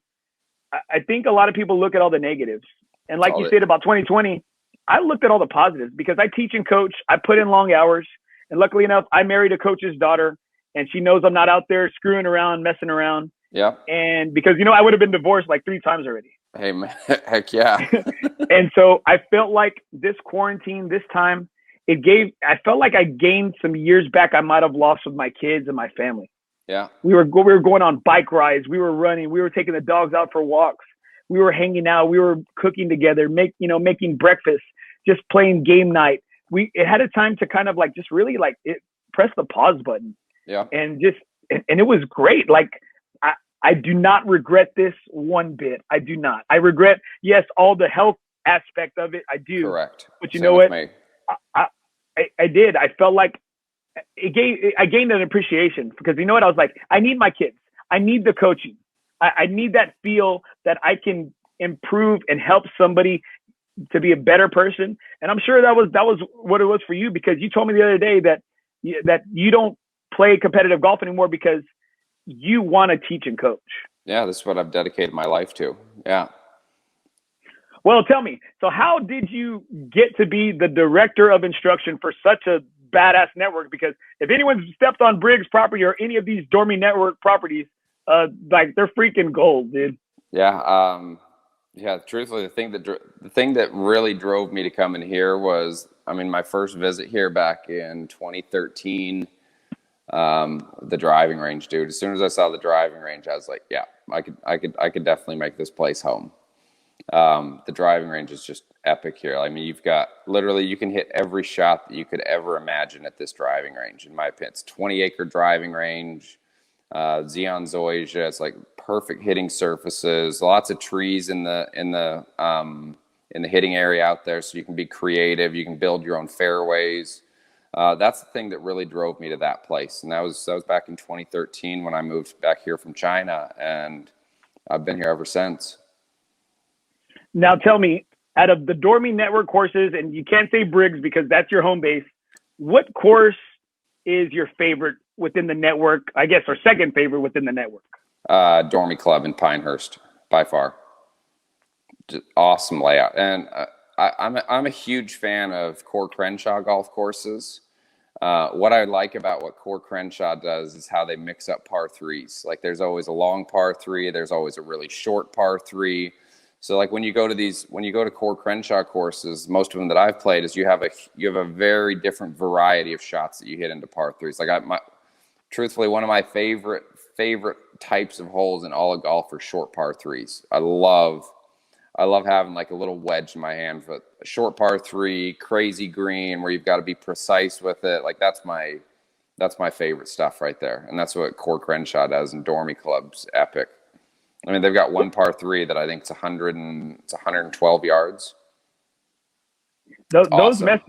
I think a lot of people look at all the negatives. And like you said about 2020, I looked at all the positives because I teach and coach. I put in long hours. And luckily enough, I married a coach's daughter, and she knows I'm not out there screwing around, messing around. Yeah. And because, you know, I would have been divorced like 3 times already. Hey, man, heck yeah. And so I felt like this quarantine, this time, I felt like I gained some years back I might have lost with my kids and my family. Yeah. We were going on bike rides. We were running. We were taking the dogs out for walks. We were hanging out. We were cooking together, making breakfast, just playing game night. It had a time to kind of just really press the pause button. Yeah. And it was great. Like, I do not regret this one bit. I do not. I regret, yes, all the health aspect of it. I do. Correct. But you know what? I did. I felt like I gained an appreciation, because you know what? I was like, I need my kids. I need the coaching. I need that feel that I can improve and help somebody to be a better person. And I'm sure that was what it was for you, because you told me the other day that you don't play competitive golf anymore because you want to teach and coach. Yeah, this is what I've dedicated my life to. Yeah. Well, tell me, so how did you get to be the director of instruction for such a badass network? Because if anyone's stepped on Briggs property or any of these Dormie Network properties, they're freaking gold, dude. Yeah. Yeah. Truthfully, the thing that really drove me to come in here was, my first visit here back in 2013. the driving range, dude. As soon as I saw the driving range, I was like, yeah, I could definitely make this place home. The driving range is just epic here. I mean, you've got literally, you can hit every shot that you could ever imagine at this driving range. In my opinion, it's 20-acre driving range, Xeon zoysia. It's like perfect hitting surfaces, lots of trees in the hitting area out there, so you can be creative. You can build your own fairways. That's the thing that really drove me to that place, and that was back in 2013 when I moved back here from China, and I've been here ever since. Now tell me, out of the Dormie Network courses, and you can't say Briggs because that's your home base, what course is your favorite within the network, I guess, or second favorite within the network? Dormie Club in Pinehurst, by far. Just awesome layout. And I'm a huge fan of Core Crenshaw golf courses. What I like about what Core Crenshaw does is how they mix up par threes. Like there's always a long par three, there's always a really short par three. So like when you go to Core Crenshaw courses, most of them that I've played, is you have a very different variety of shots that you hit into par threes. Like truthfully, one of my favorite types of holes in all of golf are short par threes. I love having like a little wedge in my hand for a short par three, crazy green where you've got to be precise with it. Like that's my favorite stuff right there. And that's what Core Crenshaw does, and Dormie Club's epic. I mean, they've got one par three that I think it's 112 yards. Those awesome. mess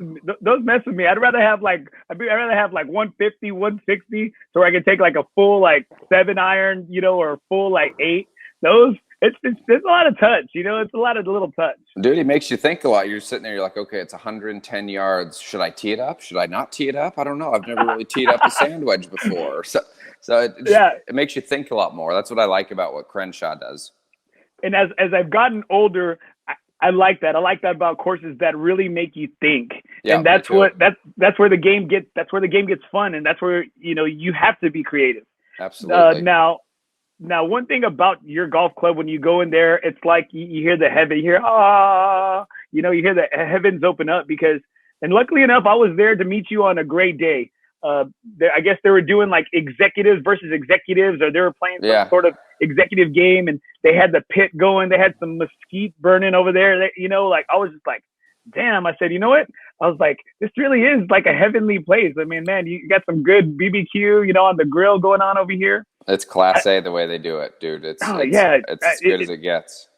with me. I'd rather have like 150, 160, so I can take like a full like 7-iron, or a full like 8. It's a lot of touch, it's a lot of little touch. Dude, it makes you think a lot. You're sitting there, you're like, okay, it's 110 yards. Should I tee it up? Should I not tee it up? I don't know. I've never really teed up a sand wedge before. So it makes you think a lot more. That's what I like about what Crenshaw does. And as I've gotten older, I like that. I like that about courses that really make you think. Yeah, and that's where the game gets fun, and that's where you have to be creative. Absolutely. Now, one thing about your golf club, when you go in there, it's like you hear the heaven, you hear you hear the heavens open up and luckily enough, I was there to meet you on a great day. I guess they were doing like executives versus executives, or they were playing some sort of executive game, and they had the pit going. They had some mesquite burning over there. Like I was just like, damn. I said, you know what? I was like, this really is like a heavenly place. I mean, man, you got some good BBQ, on the grill going on over here. It's class A the way they do it, dude. It's as good as it gets.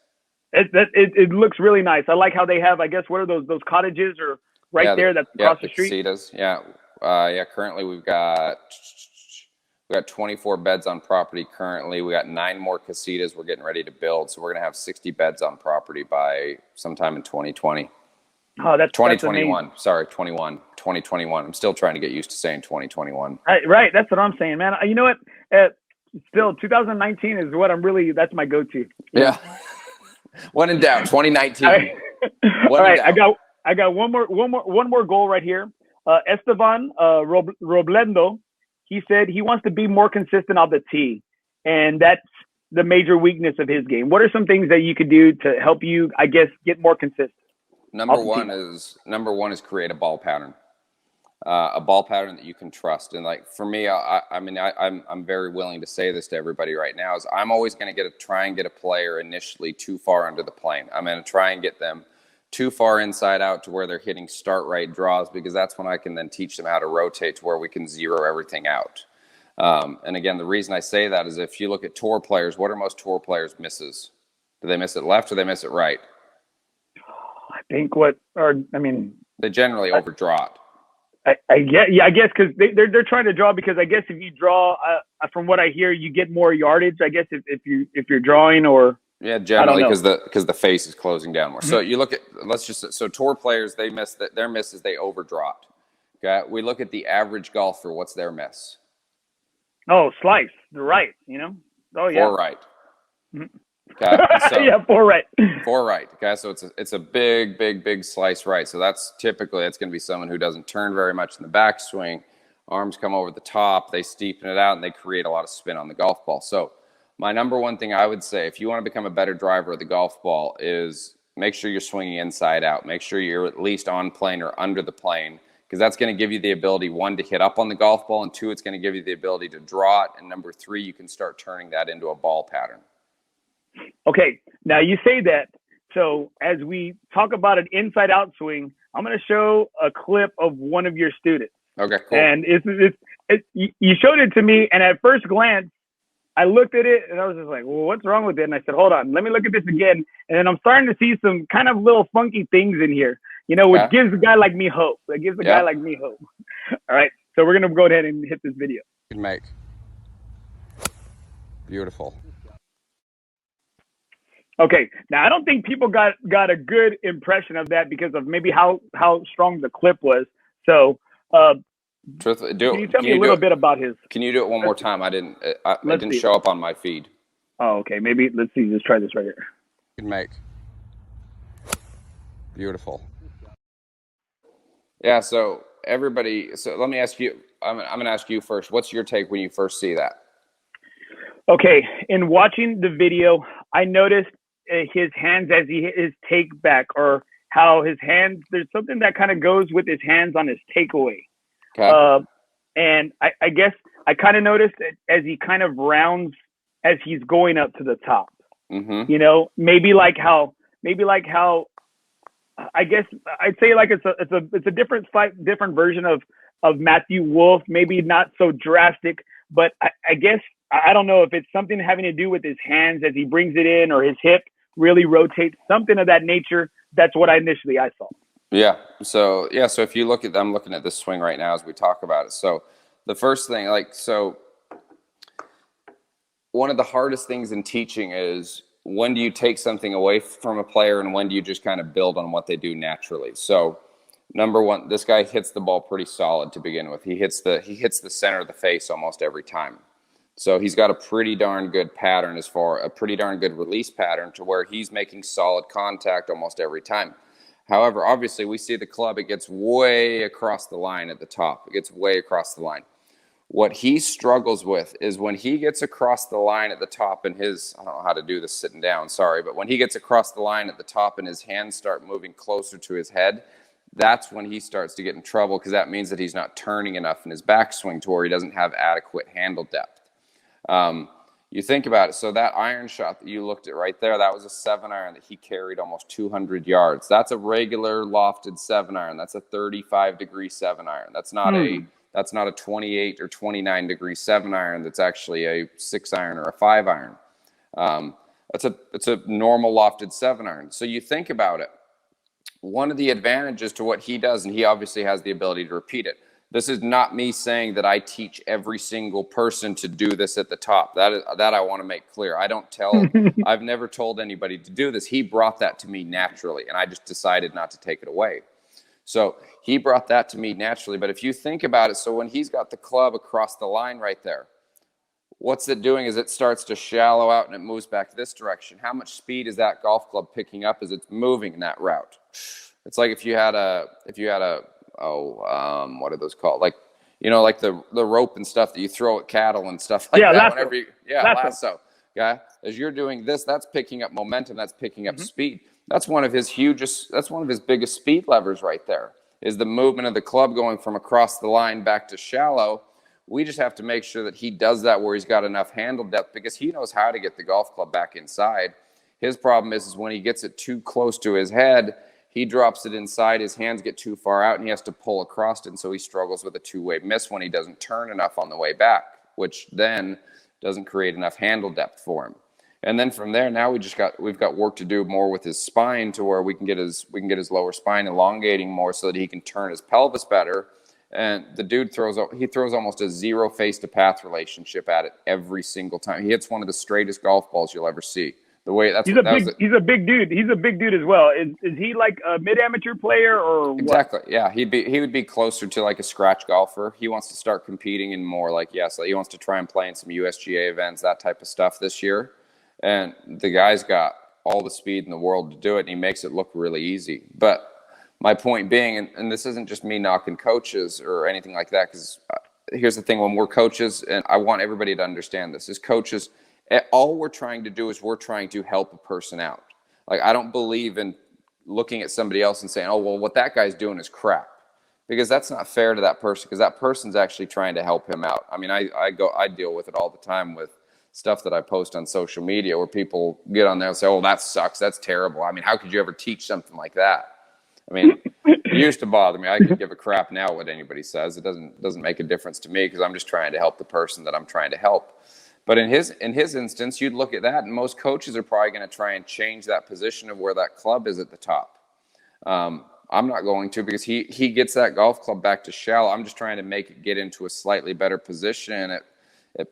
It looks really nice. I like how they have, I guess, what are those cottages or there that's across the street? Casitas. Currently we've got 24 beds on property currently. We got 9 more casitas we're getting ready to build. So we're going to have 60 beds on property by sometime in 2020. Oh, that's 2021. Sorry, 2021. I'm still trying to get used to saying 2021. Right. That's what I'm saying, man. You know what? Still 2019 is what that's my go-to. Yeah. When in doubt, 2019. All right. I got one more goal right here. Esteban Roblendo, he said he wants to be more consistent on the tee, and that's the major weakness of his game. What are some things that you could do to help you, I guess, get more consistent? Number one is create a ball pattern that you can trust. And like for me, I'm very willing to say this to everybody right now, is I'm always going to try and get a player initially too far under the plane. I'm going to try and get them too far inside out to where they're hitting start right draws, because that's when I can then teach them how to rotate to where we can zero everything out. And again, the reason I say that is if you look at tour players, what are most tour players misses? Do they miss it left or they miss it right? They generally overdraw it. I guess because they're trying to draw, because I guess if you draw, from what I hear, you get more yardage. I guess if you're drawing, or generally because the face is closing down more. Mm-hmm. So you look at tour players, they miss that. Their miss is they overdraw it. Okay, we look at the average golfer. What's their miss? Oh, slice the right. Oh yeah, 4 right. Mm-hmm. Okay. So, 4 right. 4 right. Okay. So it's a big slice right. So that's going to be someone who doesn't turn very much in the backswing. Arms come over the top. They steepen it out and they create a lot of spin on the golf ball. So my number one thing I would say, if you want to become a better driver of the golf ball, is make sure you're swinging inside out. Make sure you're at least on plane or under the plane. because that's going to give you the ability, one, to hit up on the golf ball, and two, it's going to give you the ability to draw it, and number three, you can start turning that into a ball pattern. Okay, now you say that. So as we talk about an inside-out swing, I'm going to show a clip of one of your students. Okay, cool. And you showed it to me, and at first glance, I looked at it, and I was just like, well, what's wrong with it? And I said, hold on, let me look at this again. And then I'm starting to see some kind of little funky things in here, which gives a guy like me hope. It gives a guy like me hope. All right, so we're going to go ahead and hit this video. Good make. Beautiful. Okay, now I don't think people got a good impression of that because of maybe how strong the clip was. So, Truthfully, can you tell me a little bit about his? Can you do it one more time? It didn't show up on my feed. Oh, okay. Maybe let's see. Let's try this right here. Good make. Beautiful. Yeah. So everybody. So let me ask you. I'm going to ask you first. What's your take when you first see that? Okay. In watching the video, I noticed his hands as he hit his take back, or how his hands. There's something that kind of goes with his hands on his takeaway. Okay. And I guess I kind of noticed that as he kind of rounds as he's going up to the top. Mm-hmm. Maybe like how I guess I'd say like it's a different version of Matthew Wolff. Maybe not so drastic, but I guess I don't know if it's something having to do with his hands as he brings it in, or his hip really rotates, something of that nature. That's what I saw. Yeah. So if you look at, I'm looking at this swing right now as we talk about it. So the first thing, one of the hardest things in teaching is, when do you take something away from a player and when do you just kind of build on what they do naturally? So number one, this guy hits the ball pretty solid to begin with. He hits the center of the face almost every time. So he's got a pretty darn good pattern, a pretty darn good release pattern, to where he's making solid contact almost every time. However, obviously, we see the club, it gets way across the line at the top. It gets way across the line. What he struggles with is when he gets across the line at the top and his, I don't know how to do this sitting down, sorry, but when he gets across the line at the top and his hands start moving closer to his head, that's when he starts to get in trouble, because that means that he's not turning enough in his backswing to where he doesn't have adequate handle depth. You think about it. So that iron shot that you looked at right there, that was a 7-iron that he carried almost 200 yards. That's a regular lofted 7-iron. That's a 35-degree 7-iron. That's not a 28 or 29-degree 7-iron. That's actually a 6-iron or a 5-iron. It's a normal lofted 7-iron. So you think about it. One of the advantages to what he does, and he obviously has the ability to repeat it. This is not me saying that I teach every single person to do this at the top. That I want to make clear. I've never told anybody to do this. He brought that to me naturally, and I just decided not to take it away. So he brought that to me naturally. But if you think about it, so when he's got the club across the line right there, what's it doing is it starts to shallow out and it moves back this direction. How much speed is that golf club picking up as it's moving in that route? It's like if you had a what are those called? Like the rope and stuff that you throw at cattle and stuff like that. Lasso. Yeah. As you're doing this, that's picking up momentum. That's picking up speed. That's one of his biggest speed levers right there, is the movement of the club going from across the line back to shallow. We just have to make sure that he does that where he's got enough handle depth, because he knows how to get the golf club back inside. His problem is when he gets it too close to his head, he drops it inside, his hands get too far out, and he has to pull across it, and so he struggles with a two-way miss when he doesn't turn enough on the way back, which then doesn't create enough handle depth for him. And then from there, now we've got work to do more with his spine, to where we can get his lower spine elongating more so that he can turn his pelvis better. And the dude throws almost a zero face to path relationship at it every single time. He hits one of the straightest golf balls you'll ever see. He's a big dude. He's a big dude as well. Is he like a mid-amateur player or what? Exactly. Yeah, he would be closer to like a scratch golfer. He wants to start competing in more so he wants to try and play in some USGA events, that type of stuff this year. And the guy's got all the speed in the world to do it, and he makes it look really easy. But my point being, and this isn't just me knocking coaches or anything like that, because here's the thing: when we're coaches, and I want everybody to understand this, as coaches, all we're trying to do is we're trying to help a person out. Like, I don't believe in looking at somebody else and saying, oh, well, what that guy's doing is crap. because that's not fair to that person, because that person's actually trying to help him out. I mean, I deal with it all the time with stuff that I post on social media where people get on there and say, oh, that sucks, that's terrible. I mean, how could you ever teach something like that? I mean, it used to bother me. I could give a crap now what anybody says. It doesn't make a difference to me, because I'm just trying to help the person that I'm trying to help. But in his instance, you'd look at that, and most coaches are probably going to try and change that position of where that club is at the top. I'm not going to, because he gets that golf club back to shell. I'm just trying to make it get into a slightly better position at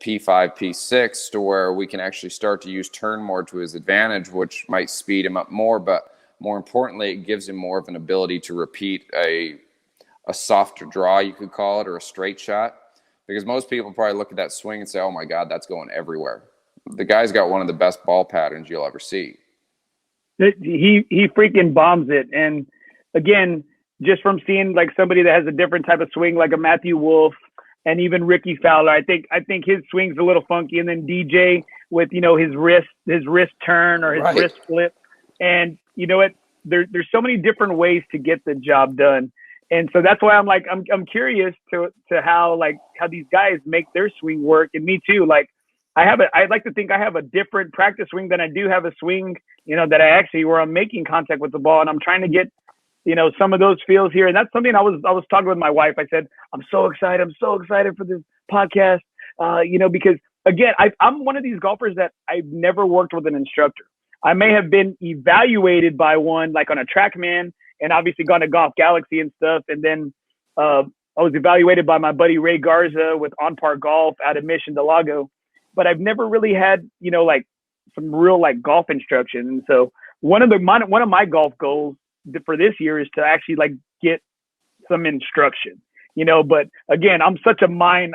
P5, P6, to where we can actually start to use turn more to his advantage, which might speed him up more. But more importantly, it gives him more of an ability to repeat a softer draw, you could call it, or a straight shot. Because most people probably look at that swing and say, oh my God, that's going everywhere. The guy's got one of the best ball patterns you'll ever see. He freaking bombs it. And again, just from seeing like somebody that has a different type of swing, like a Matthew Wolf and even Ricky Fowler, I think his swing's a little funky. And then DJ with, his wrist turn or his wrist flip. And you know what? There's so many different ways to get the job done. And so that's why I'm curious to how these guys make their swing work. And me too. Like I'd like to think I have a different practice swing than I do have a swing, that where I'm making contact with the ball, and I'm trying to get, some of those feels here. And that's something I was talking with my wife. I said, I'm so excited for this podcast. Because again, I'm one of these golfers that I've never worked with an instructor. I may have been evaluated by one, like on a TrackMan, and obviously gone to Golf Galaxy and stuff. And then I was evaluated by my buddy Ray Garza with On Par Golf out of Mission del Lago. But I've never really had, some real golf instruction. And so one of my golf goals for this year is to actually get some instruction, But again, I'm such a mind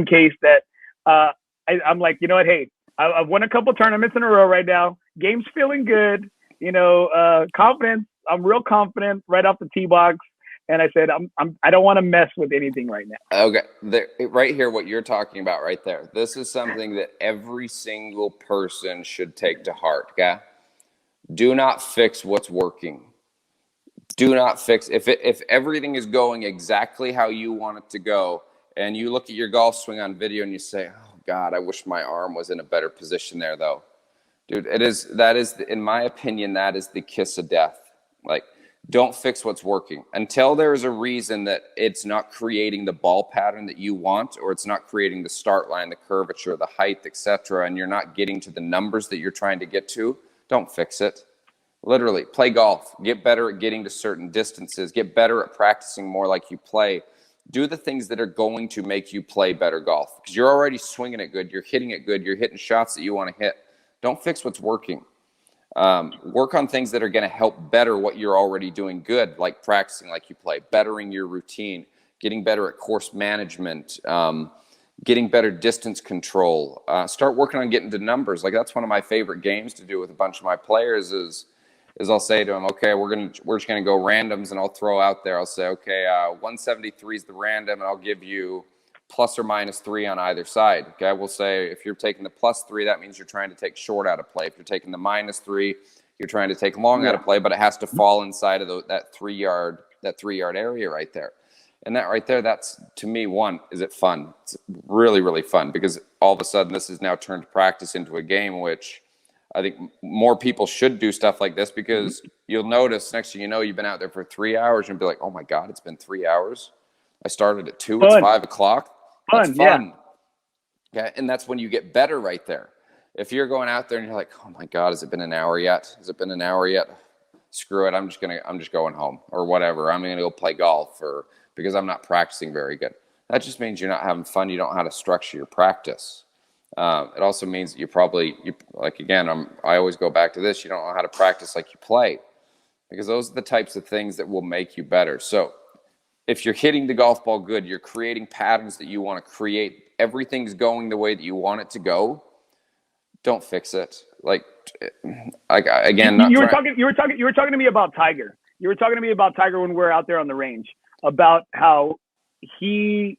case that I'm like, you know what? Hey, I've won a couple tournaments in a row right now. Game's feeling good. Confidence. I'm real confident right off the tee box. And I said, I don't want to mess with anything right now. Okay. Right here, what you're talking about right there. This is something that every single person should take to heart. Okay. Do not fix what's working. Do not fix. If everything is going exactly how you want it to go, and you look at your golf swing on video and you say, oh God, I wish my arm was in a better position there though. Dude, that is, in my opinion, that is the kiss of death. Don't fix what's working until there's a reason that it's not creating the ball pattern that you want, or it's not creating the start line, the curvature, the height, etc., and you're not getting to the numbers that you're trying to get to. Don't fix it. Literally, play golf. Get better at getting to certain distances. Get better at practicing more like you play. Do the things that are going to make you play better golf, because you're already swinging it good. You're hitting it good. You're hitting shots that you want to hit. Don't fix what's working. Work on things that are going to help better what you're already doing good, like practicing like you play, bettering your routine, getting better at course management, getting better distance control. Start working on getting to numbers. That's one of my favorite games to do with a bunch of my players is I'll say to them, okay, we're just gonna go randoms, and I'll throw out there. I'll say, okay, 173 is the random, and I'll give you plus or minus 3 on either side. Okay, we'll say if you're taking the plus 3, that means you're trying to take short out of play. If you're taking the minus 3, you're trying to take long out of play, but it has to fall inside of that 3-yard area right there. And that right there, that's, to me, is it fun? It's really, really fun, because all of a sudden this has now turned practice into a game, which I think more people should do stuff like this, because you'll notice next thing you know, you've been out there for 3 hours and be like, oh my God, it's been 3 hours. I started at 2, it's 5 o'clock. That's fun. Yeah. And that's when you get better right there. If you're going out there and you're like, oh my God, has it been an hour yet? Screw it. I'm just going home or whatever. I'm going to go play golf because I'm not practicing very good. That just means you're not having fun. You don't know how to structure your practice. It also means that I always go back to this. You don't know how to practice like you play, because those are the types of things that will make you better. So if you're hitting the golf ball good, you're creating patterns that you want to create, everything's going the way that you want it to go, don't fix it. Again, you were talking to me about Tiger. You were talking to me about Tiger when we were out there on the range, about how he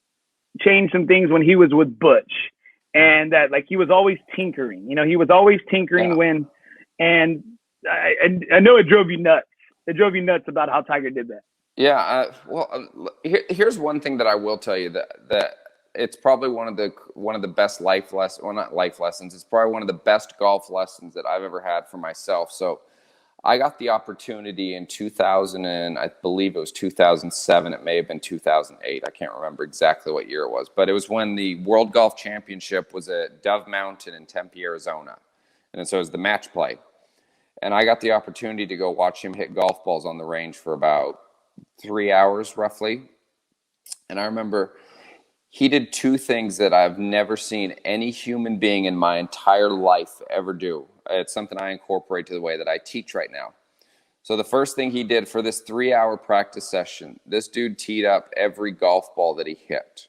changed some things when he was with Butch, and that he was always tinkering. He was always tinkering and I know it drove you nuts. It drove you nuts about how Tiger did that. Yeah, here's one thing that I will tell you, that it's probably one of the best life lessons, well, not life lessons. It's probably one of the best golf lessons that I've ever had for myself. So I got the opportunity in 2000, and I believe it was 2007. It may have been 2008. I can't remember exactly what year it was, but it was when the World Golf Championship was at Dove Mountain in Tempe, Arizona, and so it was the match play. And I got the opportunity to go watch him hit golf balls on the range for about 3 hours roughly. And I remember he did two things that I've never seen any human being in my entire life ever do. It's something I incorporate to the way that I teach right now. So the first thing he did for this 3 hour practice session, this dude teed up every golf ball that he hit.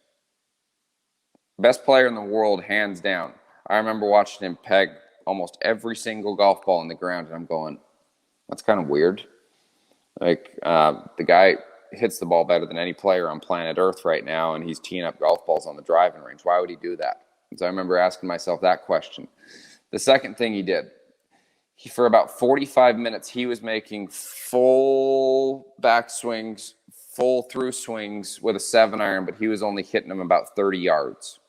Best player in the world, hands down. I remember watching him peg almost every single golf ball in the ground, and I'm going, that's kind of weird. Like, the guy hits the ball better than any player on planet Earth right now, and he's teeing up golf balls on the driving range. Why would he do that? And so I remember asking myself that question. The second thing he did, for about 45 minutes, he was making full back swings, full through swings with a 7-iron, but he was only hitting them about 30 yards.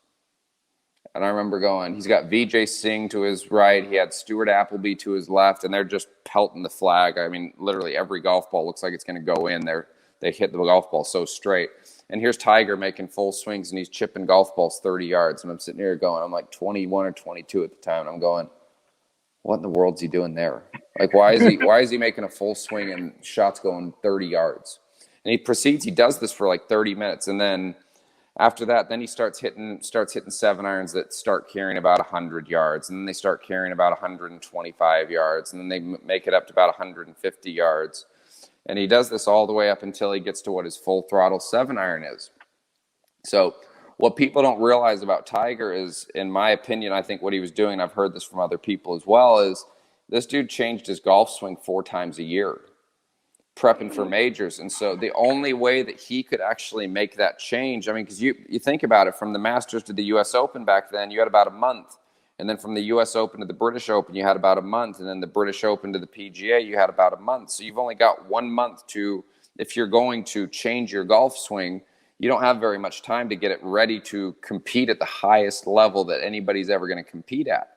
And I remember going, he's got Vijay Singh to his right. He had Stuart Appleby to his left, and they're just pelting the flag. I mean, literally every golf ball looks like it's going to go in. They hit the golf ball so straight. And here's Tiger making full swings, and he's chipping golf balls 30 yards. And I'm sitting here going, I'm like 21 or 22 at the time. And I'm going, what in the world's he doing there? Like, why is he making a full swing and shots going 30 yards? And he does this for like 30 minutes. And then after that, then he starts hitting 7-irons that start carrying about 100 yards, and then they start carrying about 125 yards, and then they make it up to about 150 yards. And he does this all the way up until he gets to what his full throttle 7-iron is. So what people don't realize about Tiger is, in my opinion, I think what he was doing, and I've heard this from other people as well, is this dude changed his golf swing 4 times a year, prepping for majors. And so the only way that he could actually make that change, I mean, because you think about it, from the Masters to the U.S. Open back then, you had about a month. And then from the U.S. Open to the British Open, you had about a month. And then the British Open to the PGA, you had about a month. So you've only got 1 month to, if you're going to change your golf swing, you don't have very much time to get it ready to compete at the highest level that anybody's ever going to compete at.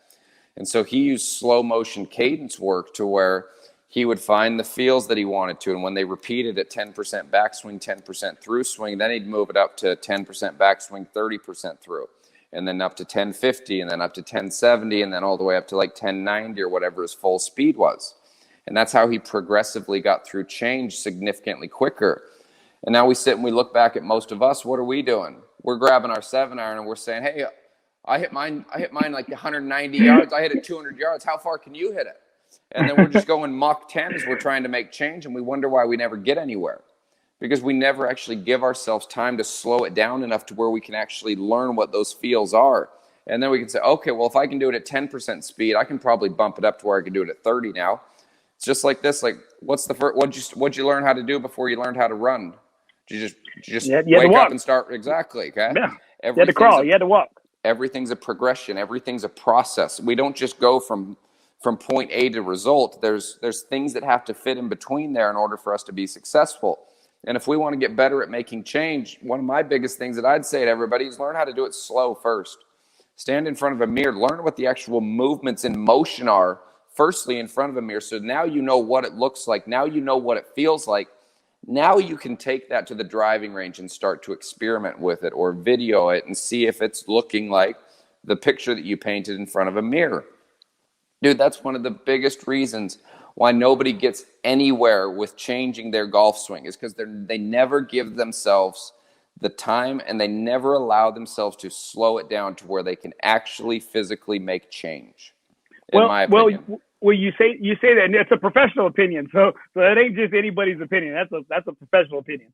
And so he used slow motion cadence work to where he would find the feels that he wanted to. And when they repeated at 10% backswing, 10% through swing, then he'd move it up to 10% backswing, 30% through. And then up to 1050, and then up to 1070, and then all the way up to like 1090 or whatever his full speed was. And that's how he progressively got through change significantly quicker. And now we sit and we look back at most of us. What are we doing? We're grabbing our 7-iron and we're saying, hey, I hit mine like 190 yards. I hit it 200 yards. How far can you hit it? And then we're just going Mach 10s. We're trying to make change, and we wonder why we never get anywhere. Because we never actually give ourselves time to slow it down enough to where we can actually learn what those feels are. And then we can say, okay, well, if I can do it at 10% speed, I can probably bump it up to where I can do it at 30 now. It's just like this. Like, what'd you learn how to do before you learned how to run? Did you just wake up and start? Exactly. Okay. Yeah. You had to crawl. You had to walk. Everything's a progression. Everything's a process. We don't just go from point A to result. There's things that have to fit in between there in order for us to be successful. And if we want to get better at making change, one of my biggest things that I'd say to everybody is learn how to do it slow first. Stand in front of a mirror, learn what the actual movements in motion are, firstly in front of a mirror. So now you know what it looks like. Now you know what it feels like. Now you can take that to the driving range and start to experiment with it or video it and see if it's looking like the picture that you painted in front of a mirror. Dude, that's one of the biggest reasons why nobody gets anywhere with changing their golf swing, is because they never give themselves the time, and they never allow themselves to slow it down to where they can actually physically make change, in my opinion. Well, you say that, and it's a professional opinion. So that ain't just anybody's opinion. That's a professional opinion.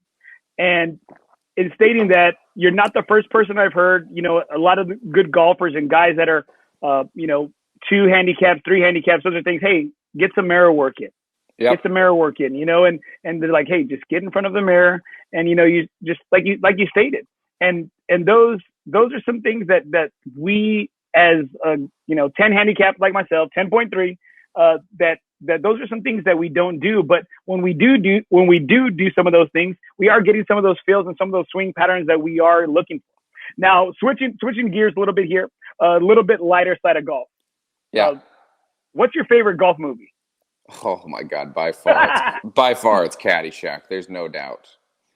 And in stating that, you're not the first person I've heard. You know, a lot of good golfers and guys that are, 2 handicaps, 3 handicaps, those are things. Hey, get some mirror work in. Yep. Get some mirror work in, and they're like, hey, just get in front of the mirror, and you just like you stated, and those are some things that we as 10 handicaps like myself, 10.3, that that those are some things that we don't do. But when we do some of those things, we are getting some of those feels and some of those swing patterns that we are looking for. Now, switching gears a little bit here, a little bit lighter side of golf. Yeah. What's your favorite golf movie? Oh my God, by far it's Caddyshack. There's no doubt.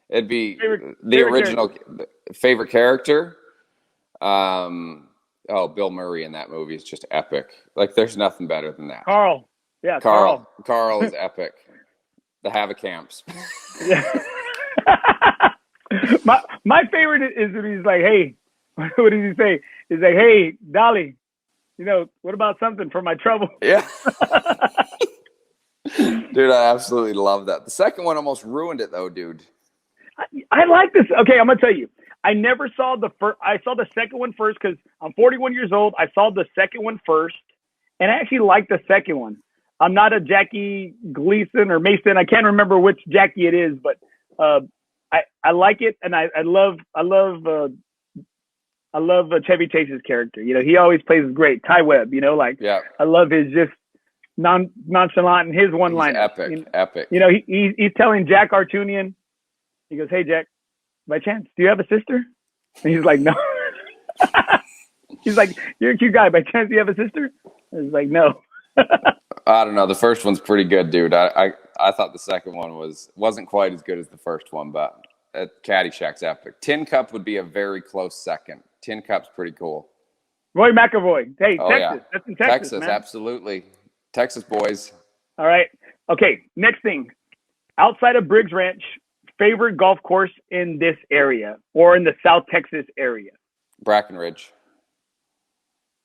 It'd be the original favorite character. Bill Murray in that movie is just epic. Like, there's nothing better than that. Carl. Yeah, Carl. Carl is epic. The Havoc Camps. Yeah. my favorite is when he's like, hey, what does he say? He's like, hey, Dolly, what about something for my trouble? Yeah. Dude, I absolutely love that. The second one almost ruined it, though, dude. I like this. Okay, I'm going to tell you. I never saw the first. I saw the second one first because I'm 41 years old. I saw the second one first, and I actually liked the second one. I'm not a Jackie Gleason or Mason. I can't remember which Jackie it is, but I like it, and I love Chevy Chase's character. He always plays great. Ty Webb. Yeah. I love his just nonchalant and his one-liner. Epic. He's telling Jack Artunian. He goes, hey, Jack, by chance, do you have a sister? And he's like, no. He's like, you're a cute guy. By chance, do you have a sister? And he's like, no. I don't know. The first one's pretty good, dude. I thought the second one wasn't quite as good as the first one, but Caddyshack's epic. Tin Cup would be a very close second. Tin Cup's pretty cool. Roy McAvoy. Hey, Texas. Yeah. That's in Texas, man. Absolutely. Texas boys. All right. Okay, next thing. Outside of Briggs Ranch, favorite golf course in this area or in the South Texas area? Brackenridge.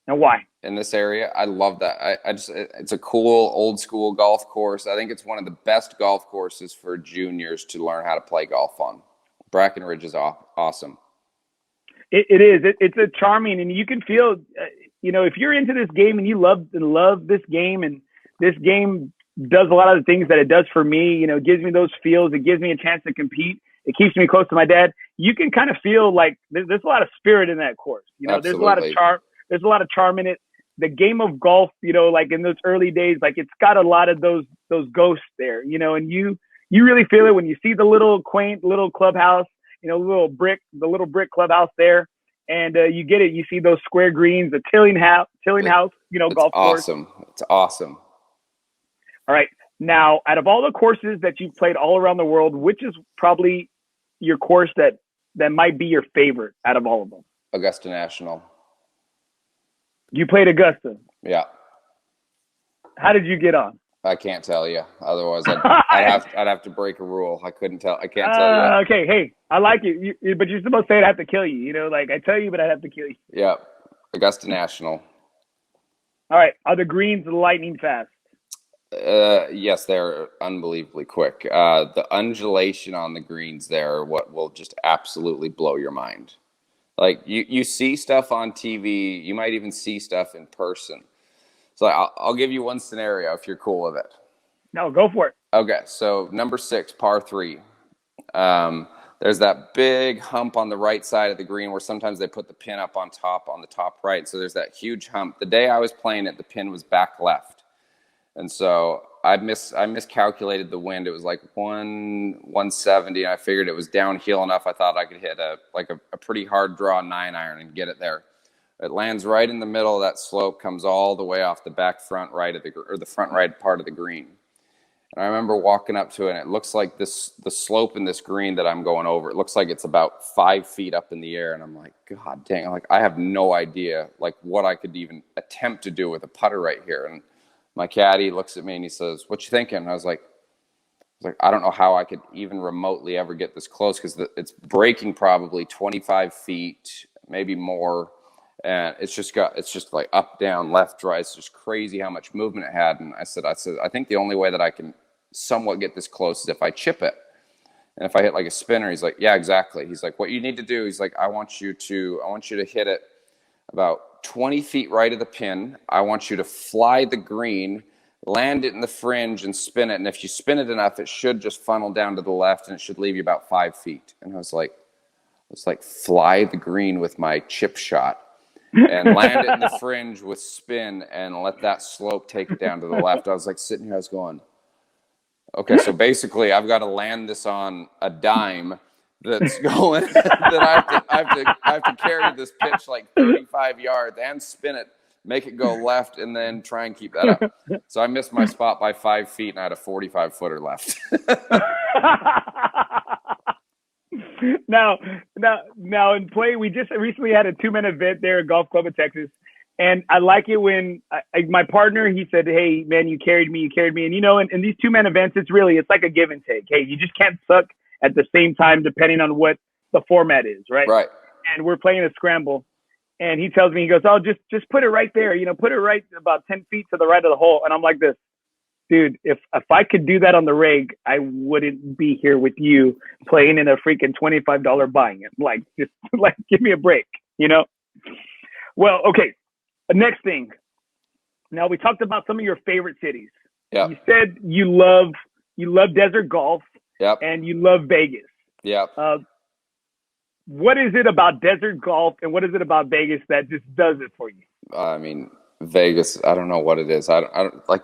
And why? In this area, I love that. It's a cool old school golf course. I think it's one of the best golf courses for juniors to learn how to play golf on. Brackenridge is awesome. It is. It's a charming, and you can feel, if you're into this game and you love this game, and this game does a lot of the things that it does for me, it gives me those feels. It gives me a chance to compete. It keeps me close to my dad. You can kind of feel like there's a lot of spirit in that course. There's a lot of charm. There's a lot of charm in it. The game of golf, like in those early days, like it's got a lot of those ghosts there, and you really feel it when you see the little quaint little clubhouse, the little brick clubhouse there, and you get it. You see those square greens, the Tilling House, golf course. Awesome. It's awesome. All right. Now, out of all the courses that you've played all around the world, which is probably your course that might be your favorite out of all of them? Augusta National. You played Augusta. Yeah. How did you get on? I can't tell you. Otherwise, I'd have to break a rule. I can't tell you. Okay. Hey, I like it. But you're supposed to say I'd have to kill you. Like I tell you, but I'd have to kill you. Yeah. Augusta National. All right. Are the greens lightning fast? Yes, they're unbelievably quick. The undulation on the greens there are what will just absolutely blow your mind. Like you see stuff on TV, you might even see stuff in person. So I'll give you one scenario if you're cool with it. No, go for it. Okay, so number 6, par 3. There's that big hump on the right side of the green where sometimes they put the pin up on the top right. So there's that huge hump. The day I was playing it, the pin was back left. And so I miscalculated the wind. It was like 170. I figured it was downhill enough. I thought I could hit a pretty hard draw 9-iron and get it there. It lands right in the middle of that slope, comes all the way off the front right part of the green. And I remember walking up to it, and it looks like the slope in this green that I'm going over, it looks like it's about 5 feet up in the air. And I'm like, God dang, I have no idea what I could even attempt to do with a putter right here. And my caddy looks at me and he says, "What you thinking?" And I was like, I don't know how I could even remotely ever get this close, because it's breaking probably 25 feet, maybe more. And it's just like up, down, left, right. It's just crazy how much movement it had. And I said, I think the only way that I can somewhat get this close is if I chip it. And if I hit like a spinner. He's like, yeah, exactly. He's like, what you need to do, he's like, I want you to hit it about 20 feet right of the pin. I want you to fly the green, land it in the fringe, and spin it. And if you spin it enough, it should just funnel down to the left, and it should leave you about 5 feet. And I was like, fly the green with my chip shot. and land it in the fringe with spin and let that slope take it down to the left. I was like sitting here, I was going, okay, so basically I've got to land this on a dime that's going that I have to carry this pitch like 35 yards and spin it, make it go left, and then try and keep that up. So I missed my spot by 5 feet, and I had a 45-footer left. Now in play, we just recently had a 2-man event there at Golf Club in Texas. And I like it when my partner, he said, hey, man, you carried me. And, in these 2-man events, it's like a give and take. Hey, you just can't suck at the same time, depending on what the format is, right? Right. And we're playing a scramble. And he tells me, he goes, oh, just put it right there. Put it right about 10 feet to the right of the hole. And I'm like this, dude, if I could do that on the rig, I wouldn't be here with you playing in a freaking $25 buying it. Like, just like, give me a break, Well, okay. Next thing. Now, we talked about some of your favorite cities. Yeah. You said you love desert golf. Yep. And you love Vegas. Yep. What is it about desert golf and what is it about Vegas that just does it for you? I mean, Vegas, I don't know what it is. I don't like,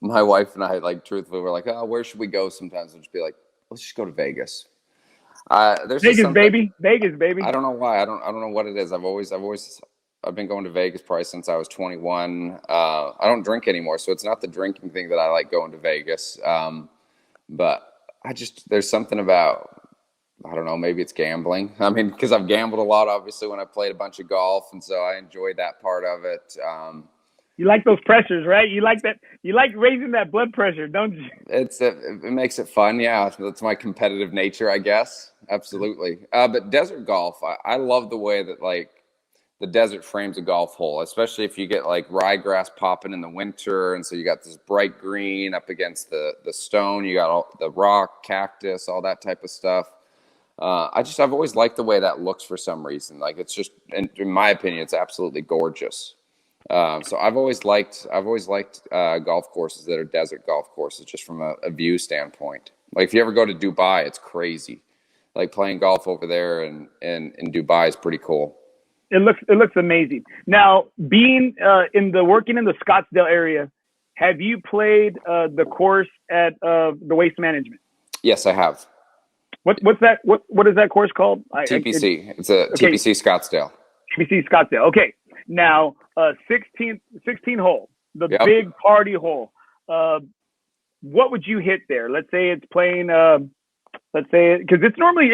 my wife and I, like, truthfully, we're like, oh, where should we go? Sometimes we'll just be like, let's just go to Vegas. There's Vegas, baby. Vegas, baby. I don't know why. I don't know what it is. I've been going to Vegas probably since I was 21. I don't drink anymore, so it's not the drinking thing that I like going to Vegas. But there's something about, I don't know, maybe it's gambling. I mean, because I've gambled a lot, obviously, when I played a bunch of golf, and so I enjoyed that part of it. You like those pressures, right? You like that. You like raising that blood pressure, don't you? It makes it fun, yeah. That's my competitive nature, I guess. Absolutely. But desert golf, I love the way that, like, the desert frames a golf hole, especially if you get like ryegrass popping in the winter, and so you got this bright green up against the stone. You got all the rock, cactus, all that type of stuff. I've always liked the way that looks for some reason. Like, it's just, in my opinion, it's absolutely gorgeous. So I've always liked golf courses that are desert golf courses, just from a view standpoint. Like, if you ever go to Dubai, it's crazy. Like, playing golf over there in Dubai is pretty cool. It looks amazing. Now, being working in the Scottsdale area, have you played the course at the Waste Management? Yes, I have. What's that? What is that course called? TPC. It's a okay. TPC Scottsdale. TPC Scottsdale. Okay. Now, 16 hole, the big party hole. What would you hit there? Let's say it's playing. Because it's normally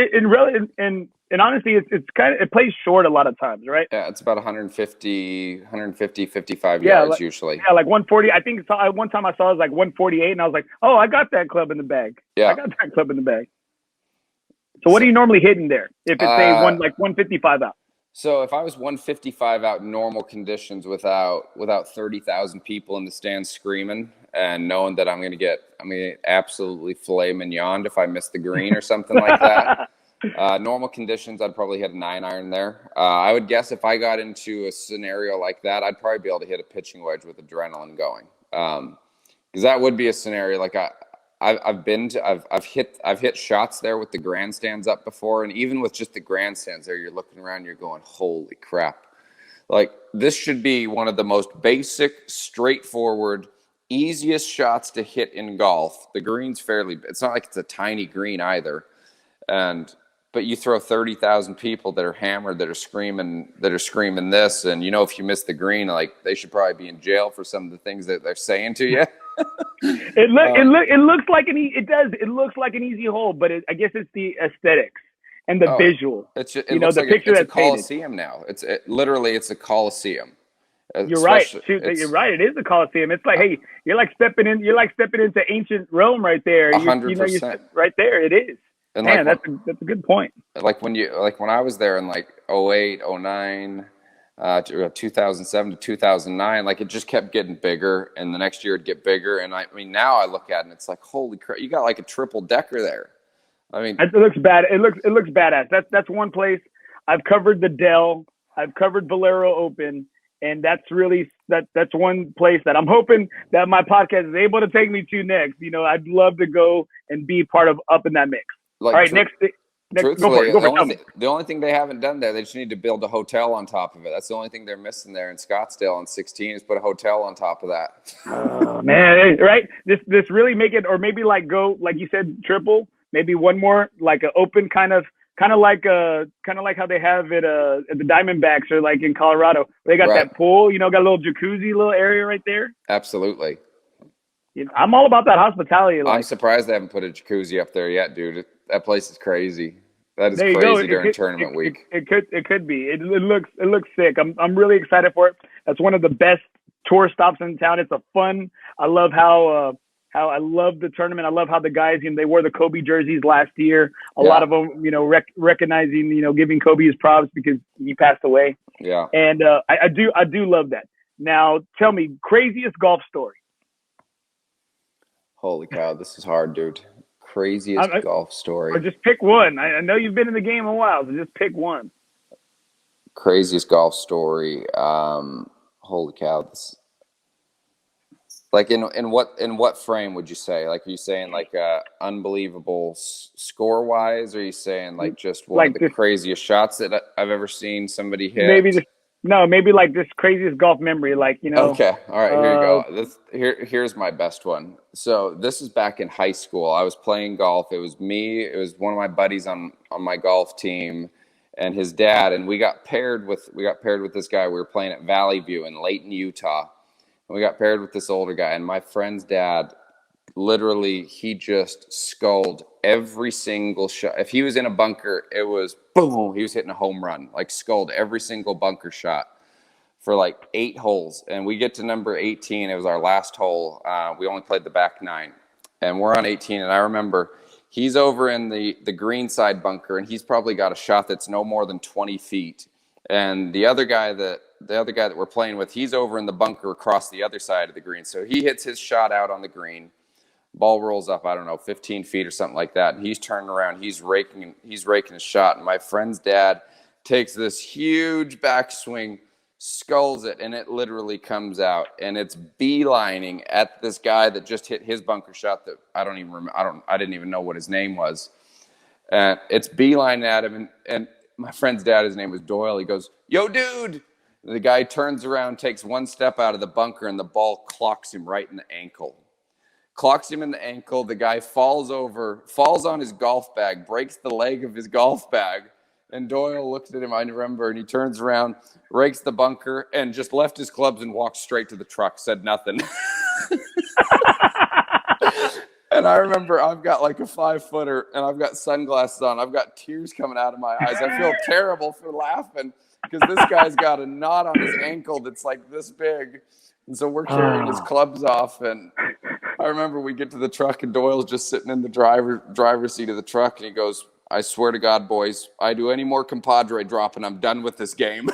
and honestly, it plays short a lot of times, right? Yeah, it's about 150, 55 yards usually. Yeah, like 140. I think one time I saw it was like 148, and I was like, oh, I got that club in the bag. Yeah, I got that club in the bag. So what are you normally hitting there? If it's say 155 out. So if I was 155 out in normal conditions without 30,000 people in the stands screaming and knowing that I'm going to get absolutely filet mignon if I miss the green or something like that. Normal conditions, I'd probably hit a 9-iron there. I would guess if I got into a scenario like that, I'd probably be able to hit a pitching wedge with adrenaline going. Because that would be a scenario like I've hit shots there with the grandstands up before, and even with just the grandstands there, you're looking around, you're going, holy crap. Like, this should be one of the most basic, straightforward, easiest shots to hit in golf. The green's it's not like it's a tiny green either. But you throw 30,000 people that are hammered, that are screaming this, and if you miss the green, like, they should probably be in jail for some of the things that they're saying to you. It looks like it looks like an easy hole, but I guess it's the aesthetics and the visual. It's the picture that's a coliseum now. It's a coliseum. You're right. You're right. It is a coliseum. It's like, hey, you're like stepping into ancient Rome right there. 100%. You're right there. It is. And man, that's a good point. Like when I was there in like 08, 09, 2007 to 2009, like, it just kept getting bigger, and the next year it'd get bigger. And now I look at it and it's like, holy crap, you got like a triple decker there. It looks bad. It looks badass. That's one place. I've covered the Dell. I've covered Valero Open, and that's one place that I'm hoping that my podcast is able to take me to next. I'd love to go and be part of up in that mix. Like, all right, next. Go for Truthfully, it. Go for it. the only thing they haven't done there, they just need to build a hotel on top of it. That's the only thing they're missing there in Scottsdale on 16 is put a hotel on top of that. Oh, man, right? This really make it, or maybe like go like you said, triple. Maybe one more, like an open kind of like how they have it at the Diamondbacks or like in Colorado. They got Right. that pool, got a little jacuzzi, little area right there. Absolutely. I'm all about that hospitality. I'm surprised they haven't put a jacuzzi up there yet, dude. That place is crazy. That is there you crazy go. during tournament week. It could be. It looks sick. I'm really excited for it. That's one of the best tour stops in town. It's a fun. I love how I love the tournament. I love how the guys, they wore the Kobe jerseys last year. A lot of them, recognizing, giving Kobe his props because he passed away. Yeah. And I do love that. Now, tell me, craziest golf story. Holy cow, this is hard, dude. Craziest golf story. Or just pick one. I know you've been in the game a while, so just pick one. Craziest golf story. Holy cow, this. Like in what frame would you say? Like, are you saying like unbelievable score wise? Or are you saying like just one of the craziest shots that I've ever seen somebody hit? Maybe like this craziest golf memory, like Okay, all right, here you go. Here's my best one. So this is back in high school. I was playing golf. It was me. It was one of my buddies on my golf team, and his dad. And we got paired with this guy. We were playing at Valley View in Layton, Utah. And we got paired with this older guy, and my friend's dad, literally, he just sculled every single shot. If he was in a bunker, it was boom, he was hitting a home run, like sculled every single bunker shot for like 8 holes. And we get to number 18. It was our last hole. We only played the back 9, and we're on 18. And I remember he's over in the green side bunker, and he's probably got a shot that's no more than 20 feet. And the other guy that we're playing with, he's over in the bunker across the other side of the green. So he hits his shot out on the green. Ball rolls up, I don't know, 15 feet or something like that. And he's turning around. He's raking his shot. And my friend's dad takes this huge backswing, sculls it, and it literally comes out. And it's beelining at this guy that just hit his bunker shot that I don't even remember. I didn't even know what his name was. And it's beelining at him. And my friend's dad, his name was Doyle. He goes, "Yo, dude." And the guy turns around, takes one step out of the bunker, and the ball clocks him right in the ankle. Clocks him in the ankle. The guy falls on his golf bag, breaks the leg of his golf bag. And Doyle looks at him, I remember, and he turns around, rakes the bunker, and just left his clubs and walked straight to the truck, said nothing. And I remember I've got like a 5-footer, and I've got sunglasses on. I've got tears coming out of my eyes. I feel terrible for laughing because this guy's got a knot on his ankle that's like this big. And so we're carrying his clubs off. And I remember we get to the truck, and Doyle's just sitting in the driver's seat of the truck. And he goes, "I swear to God, boys, I do any more compadre dropping, I'm done with this game."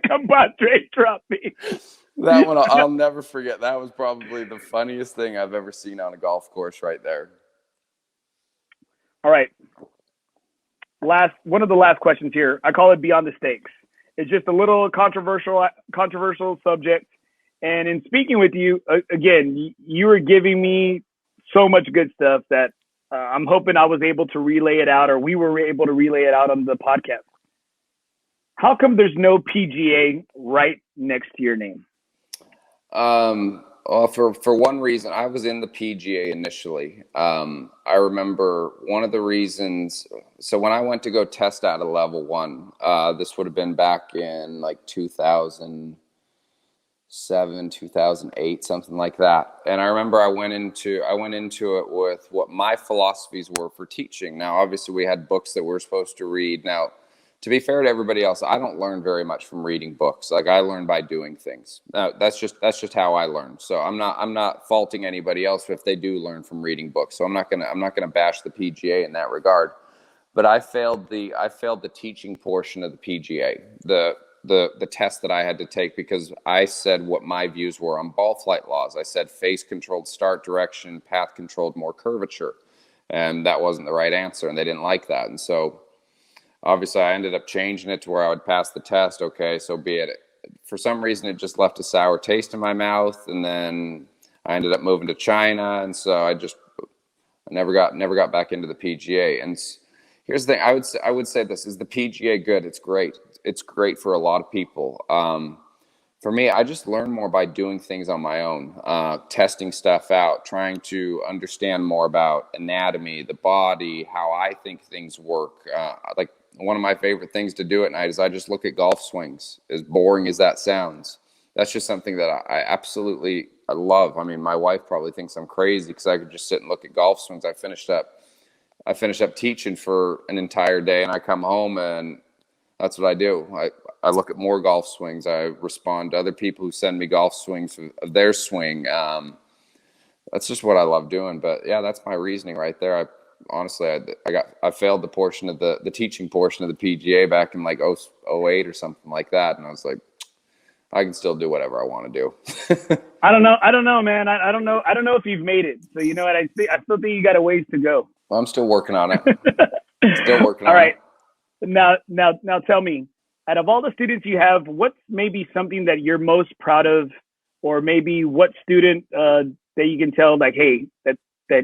Compadre dropping. That one I'll never forget. That was probably the funniest thing I've ever seen on a golf course right there. All right. One of the last questions here. I call it Beyond the Stakes. It's just a little controversial subject. And in speaking with you, again, you were giving me so much good stuff that I'm hoping I was able to relay it out, or we were able to relay it out on the podcast. How come there's no PGA right next to your name? Well, for one reason, I was in the PGA initially. I remember one of the reasons. So when I went to go test out of level 1, this would have been back in like 2007, 2008, something like that. And I remember I went into it with what my philosophies were for teaching. Now, obviously, we had books that we were supposed to read. Now, to be fair to everybody else, I don't learn very much from reading books. Like, I learn by doing things. That's just how I learn. So I'm not faulting anybody else if they do learn from reading books. So I'm not gonna bash the PGA in that regard. But I failed the teaching portion of the PGA, the test that I had to take, because I said what my views were on ball flight laws. I said face controlled start direction, path controlled more curvature, and that wasn't the right answer, and they didn't like that, and so. Obviously, I ended up changing it to where I would pass the test. Okay, so be it. For some reason, it just left a sour taste in my mouth, and then I ended up moving to China, and so I never got back into the PGA. And Here's the thing. I would say this: is the PGA good? It's great. It's great for a lot of people. For me, I just learn more by doing things on my own, testing stuff out, trying to understand more about anatomy, the body, how I think things work. Like one of my favorite things to do at night is I just look at golf swings, as boring as that sounds. That's just something that I absolutely love. I mean, my wife probably thinks I'm crazy because I could just sit and look at golf swings. I finished up teaching for an entire day, and I come home and that's what I do. I look at more golf swings. I respond to other people who send me golf swings of their swing. That's just what I love doing. But yeah, that's my reasoning right there. I failed the portion of the teaching portion of the PGA back in like 08 or something like that, and I was like, I can still do whatever I want to do. I don't know, man. I don't know if you've made it. So you know what? I still think you got a ways to go. Well, I'm still working on it. Still working on All right. it. Now tell me, out of all the students you have, what's maybe something that you're most proud of, or maybe what student that you can tell, like, hey, that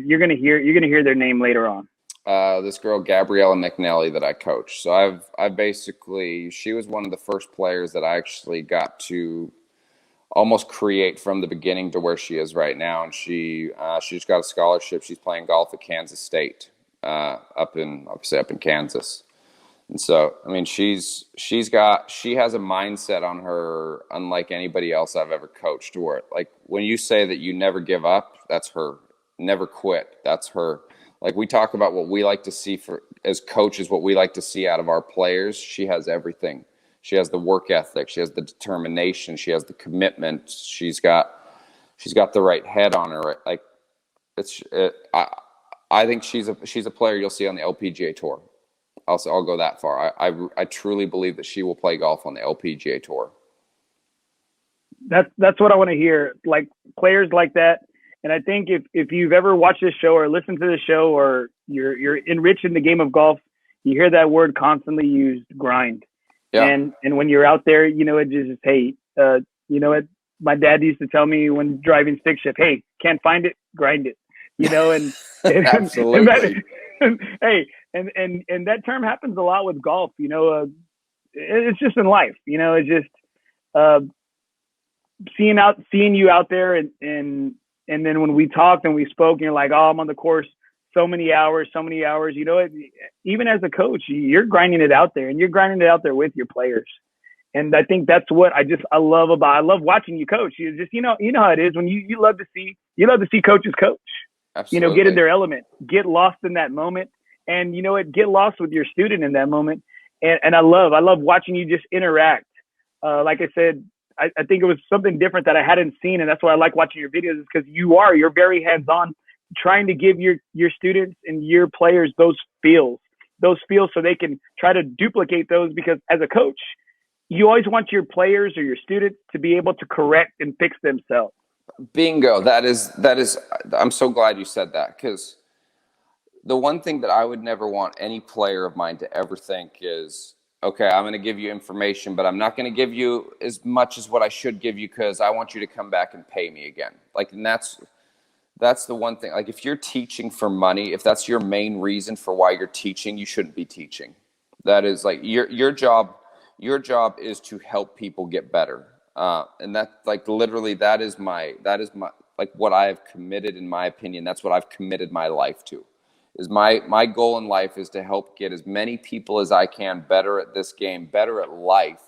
you're gonna hear their name later on? This girl, Gabriella McNally, that I coach. So she was one of the first players that I actually got to almost create from the beginning to where she is right now. And she's got a scholarship. She's playing golf at Kansas State, up in Kansas. And so, I mean, she has a mindset on her unlike anybody else I've ever coached, where like when you say that you never give up, that's her. Never quit, that's her. Like we talk about what we like to see as coaches, what we like to see out of our players. She has everything. She has the work ethic. She has the determination. She has the commitment. She's got the right head on her. Like I think she's a player you'll see on the LPGA tour. I'll go that far. I truly believe that she will play golf on the LPGA tour. That's what I want to hear. Like players like that. And I think if you've ever watched this show or listened to this show, or you're enriched in the game of golf, you hear that word constantly used, grind. Yeah. And when you're out there, you know, it just, hey, you know what? My dad used to tell me when driving stick shift, hey, can't find it, grind it. You know, and absolutely. Hey, and that term happens a lot with golf. You know, it's just in life. You know, it's just seeing you out there, and then when we talked and we spoke, and you're like, oh, I'm on the course so many hours. You know, even as a coach, you're grinding it out there, and you're grinding it out there with your players. And I think that's what I love watching you coach. You just, you know how it is when you love to see coaches coach. Absolutely. You know, get in their element, get lost in that moment, and you know what, get lost with your student in that moment. And I love watching you just interact. Like I said, I think it was something different that I hadn't seen, and that's why I like watching your videos, is because you're very hands-on, trying to give your students and your players those feels so they can try to duplicate those, because as a coach, you always want your players or your students to be able to correct and fix themselves. Bingo. That is, I'm so glad you said that, because the one thing that I would never want any player of mine to ever think is, okay, I'm going to give you information, but I'm not going to give you as much as what I should give you because I want you to come back and pay me again. Like, and that's the one thing. Like, if you're teaching for money, if that's your main reason for why you're teaching, you shouldn't be teaching. That is like your job. Your job is to help people get better. And that, like, literally, that is my like what I have committed, in my opinion. That's what I've committed my life to. Is my goal in life is to help get as many people as I can better at this game, better at life,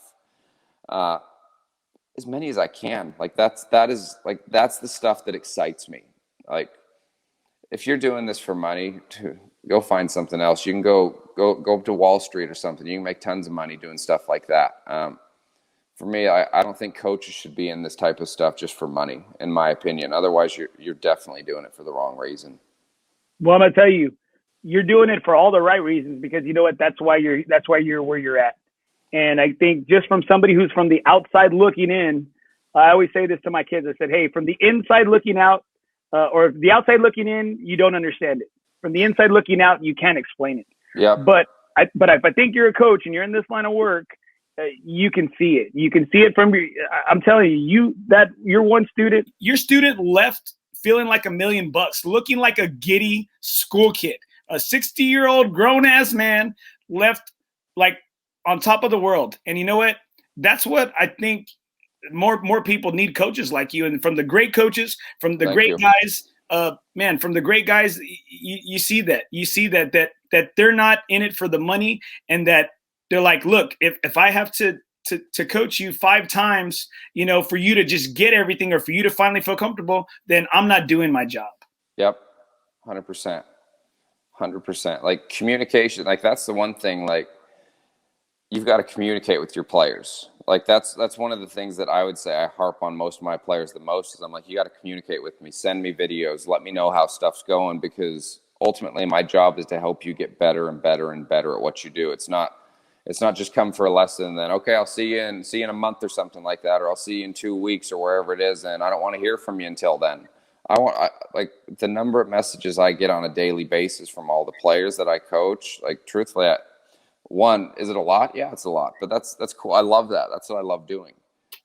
as many as I can. Like that's the stuff that excites me. Like, if you're doing this for money, to go find something else. You can go up to Wall Street or something. You can make tons of money doing stuff like that. For me, I don't think coaches should be in this type of stuff just for money, in my opinion. Otherwise, you're definitely doing it for the wrong reason. Well, I'm gonna tell you, you're doing it for all the right reasons, because you know what? That's why you're where you're at. And I think just from somebody who's from the outside looking in, I always say this to my kids. I said, hey, from the inside looking out, or the outside looking in, you don't understand it. From the inside looking out, you can't explain it. Yeah. But if I think you're a coach and you're in this line of work, you can see it. You can see it from your. I'm telling you, that you're one student. Your student left feeling like $1 million, looking like a giddy school kid. A 60-year-old grown-ass man left like on top of the world. And you know what? That's what I think more people need, coaches like you. And from the great coaches, from the great guys, from the great guys, you see that. You see that they're not in it for the money, and that they're like, look, if I have to coach you 5 times, for you to just get everything, or for you to finally feel comfortable, then I'm not doing my job. Yep. 100%. 100%. Like communication, like that's the one thing, like you've got to communicate with your players. Like that's one of the things that I would say I harp on most of my players the most, is I'm like, you got to communicate with me, send me videos, let me know how stuff's going, because ultimately my job is to help you get better and better and better at what you do. It's not just come for a lesson and then, okay, I'll see you in a month or something like that, or I'll see you in 2 weeks or wherever it is, and I don't want to hear from you until then. Like the number of messages I get on a daily basis from all the players that I coach, like truthfully, is it a lot? Yeah, it's a lot, but that's cool. I love that. That's what I love doing.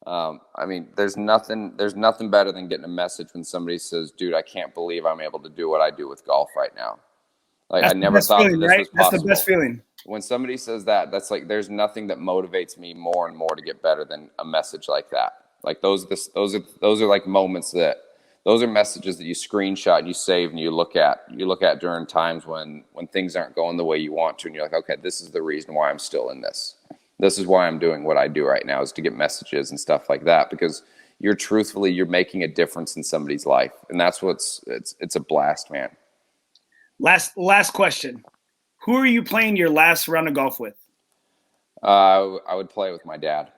I mean, there's nothing better than getting a message when somebody says, dude, I can't believe I'm able to do what I do with golf right now. Like I never thought that this was possible. That's the best feeling. When somebody says that, that's like, there's nothing that motivates me more and more to get better than a message like that. Like those are like moments those are messages that you screenshot and you save and you look at during times when things aren't going the way you want to. And you're like, okay, this is the reason why I'm still in this. This is why I'm doing what I do right now, is to get messages and stuff like that, because you're making a difference in somebody's life. And that's it's a blast, man. Last question. Who are you playing your last round of golf with? I would play with my dad.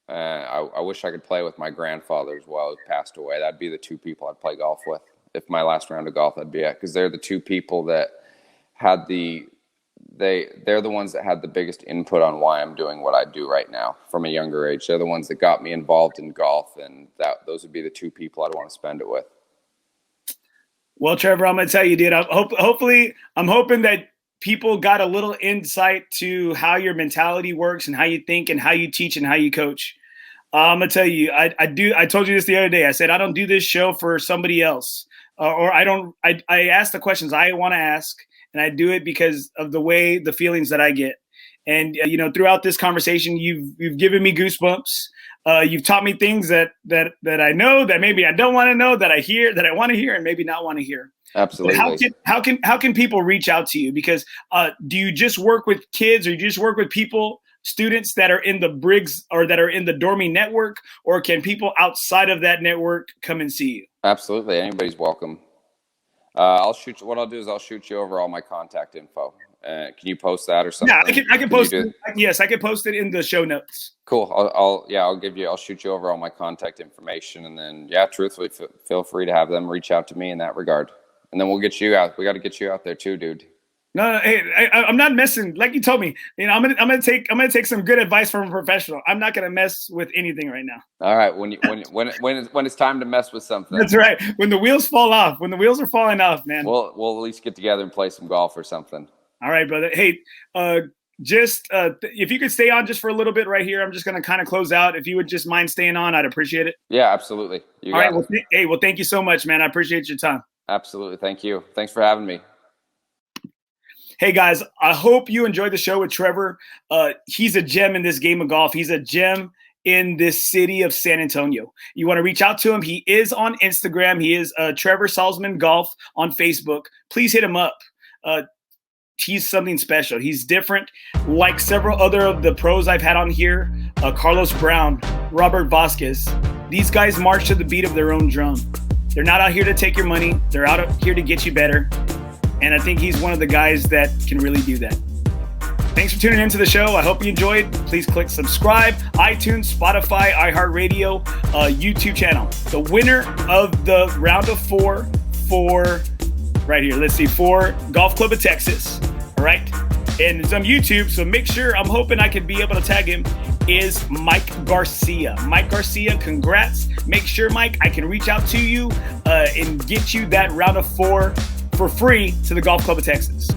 I wish I could play with my grandfather as well, who passed away. That'd be the 2 people I'd play golf with. If my last round of golf, that'd be it, because they're the 2 people that had they're the ones that had the biggest input on why I'm doing what I do right now from a younger age. They're the ones that got me involved in golf, and those would be the 2 people I'd want to spend it with. Well, Trevor, I'm gonna tell you, dude. I'm hoping that people got a little insight to how your mentality works and how you think and how you teach and how you coach. I'm gonna tell you, I told you this the other day. I said I don't do this show for somebody else, or I don't. I ask the questions I want to ask, and I do it because of the feelings that I get. And throughout this conversation, you've given me goosebumps. You've taught me things that I know, that maybe I don't want to know, that I hear, that I want to hear, and maybe not want to hear. Absolutely. But how can people reach out to you? Because do you just work with kids, or you just work with students that are in the Briggs or that are in the Dormie Network, or can people outside of that network come and see you? Absolutely. Anybody's welcome. What I'll do is I'll shoot you over all my contact info. Can you post that or something? Yeah, I can post it. Yes, I can post it in the show notes. Cool. I'll shoot you over all my contact information, and then truthfully, feel free to have them reach out to me in that regard, and then we'll get you out. We got to get you out there too, dude. No, hey, I'm not messing. Like you told me, I'm gonna take some good advice from a professional. I'm not gonna mess with anything right now. All right, when it's time to mess with something. That's right. When the wheels fall off, when the wheels are falling off, man. We'll at least get together and play some golf or something. All right, brother. Hey, if you could stay on just for a little bit right here, I'm just gonna kind of close out. If you would just mind staying on, I'd appreciate it. Yeah, absolutely. All right. Well, thank you so much, man. I appreciate your time. Absolutely. Thank you. Thanks for having me. Hey guys, I hope you enjoyed the show with Trevor. He's a gem in this game of golf. He's a gem in this city of San Antonio. You want to reach out to him. He is on Instagram. He is Trevor Salzman Golf on Facebook. Please hit him up. He's something special. He's different. Like several other of the pros I've had on here, Carlos Brown, Robert Vasquez. These guys march to the beat of their own drum. They're not out here to take your money. They're out here to get you better. And I think he's one of the guys that can really do that. Thanks for tuning into the show. I hope you enjoyed. Please click subscribe, iTunes, Spotify, iHeartRadio, YouTube channel. The winner of the round of 4 for right here. Let's see, for Golf Club of Texas. All right. And it's on YouTube. So make sure, I'm hoping I can be able to tag him, is Mike Garcia. Mike Garcia, congrats. Make sure, Mike, I can reach out to you and get you that round of 4 for free to the Golf Club of Texas.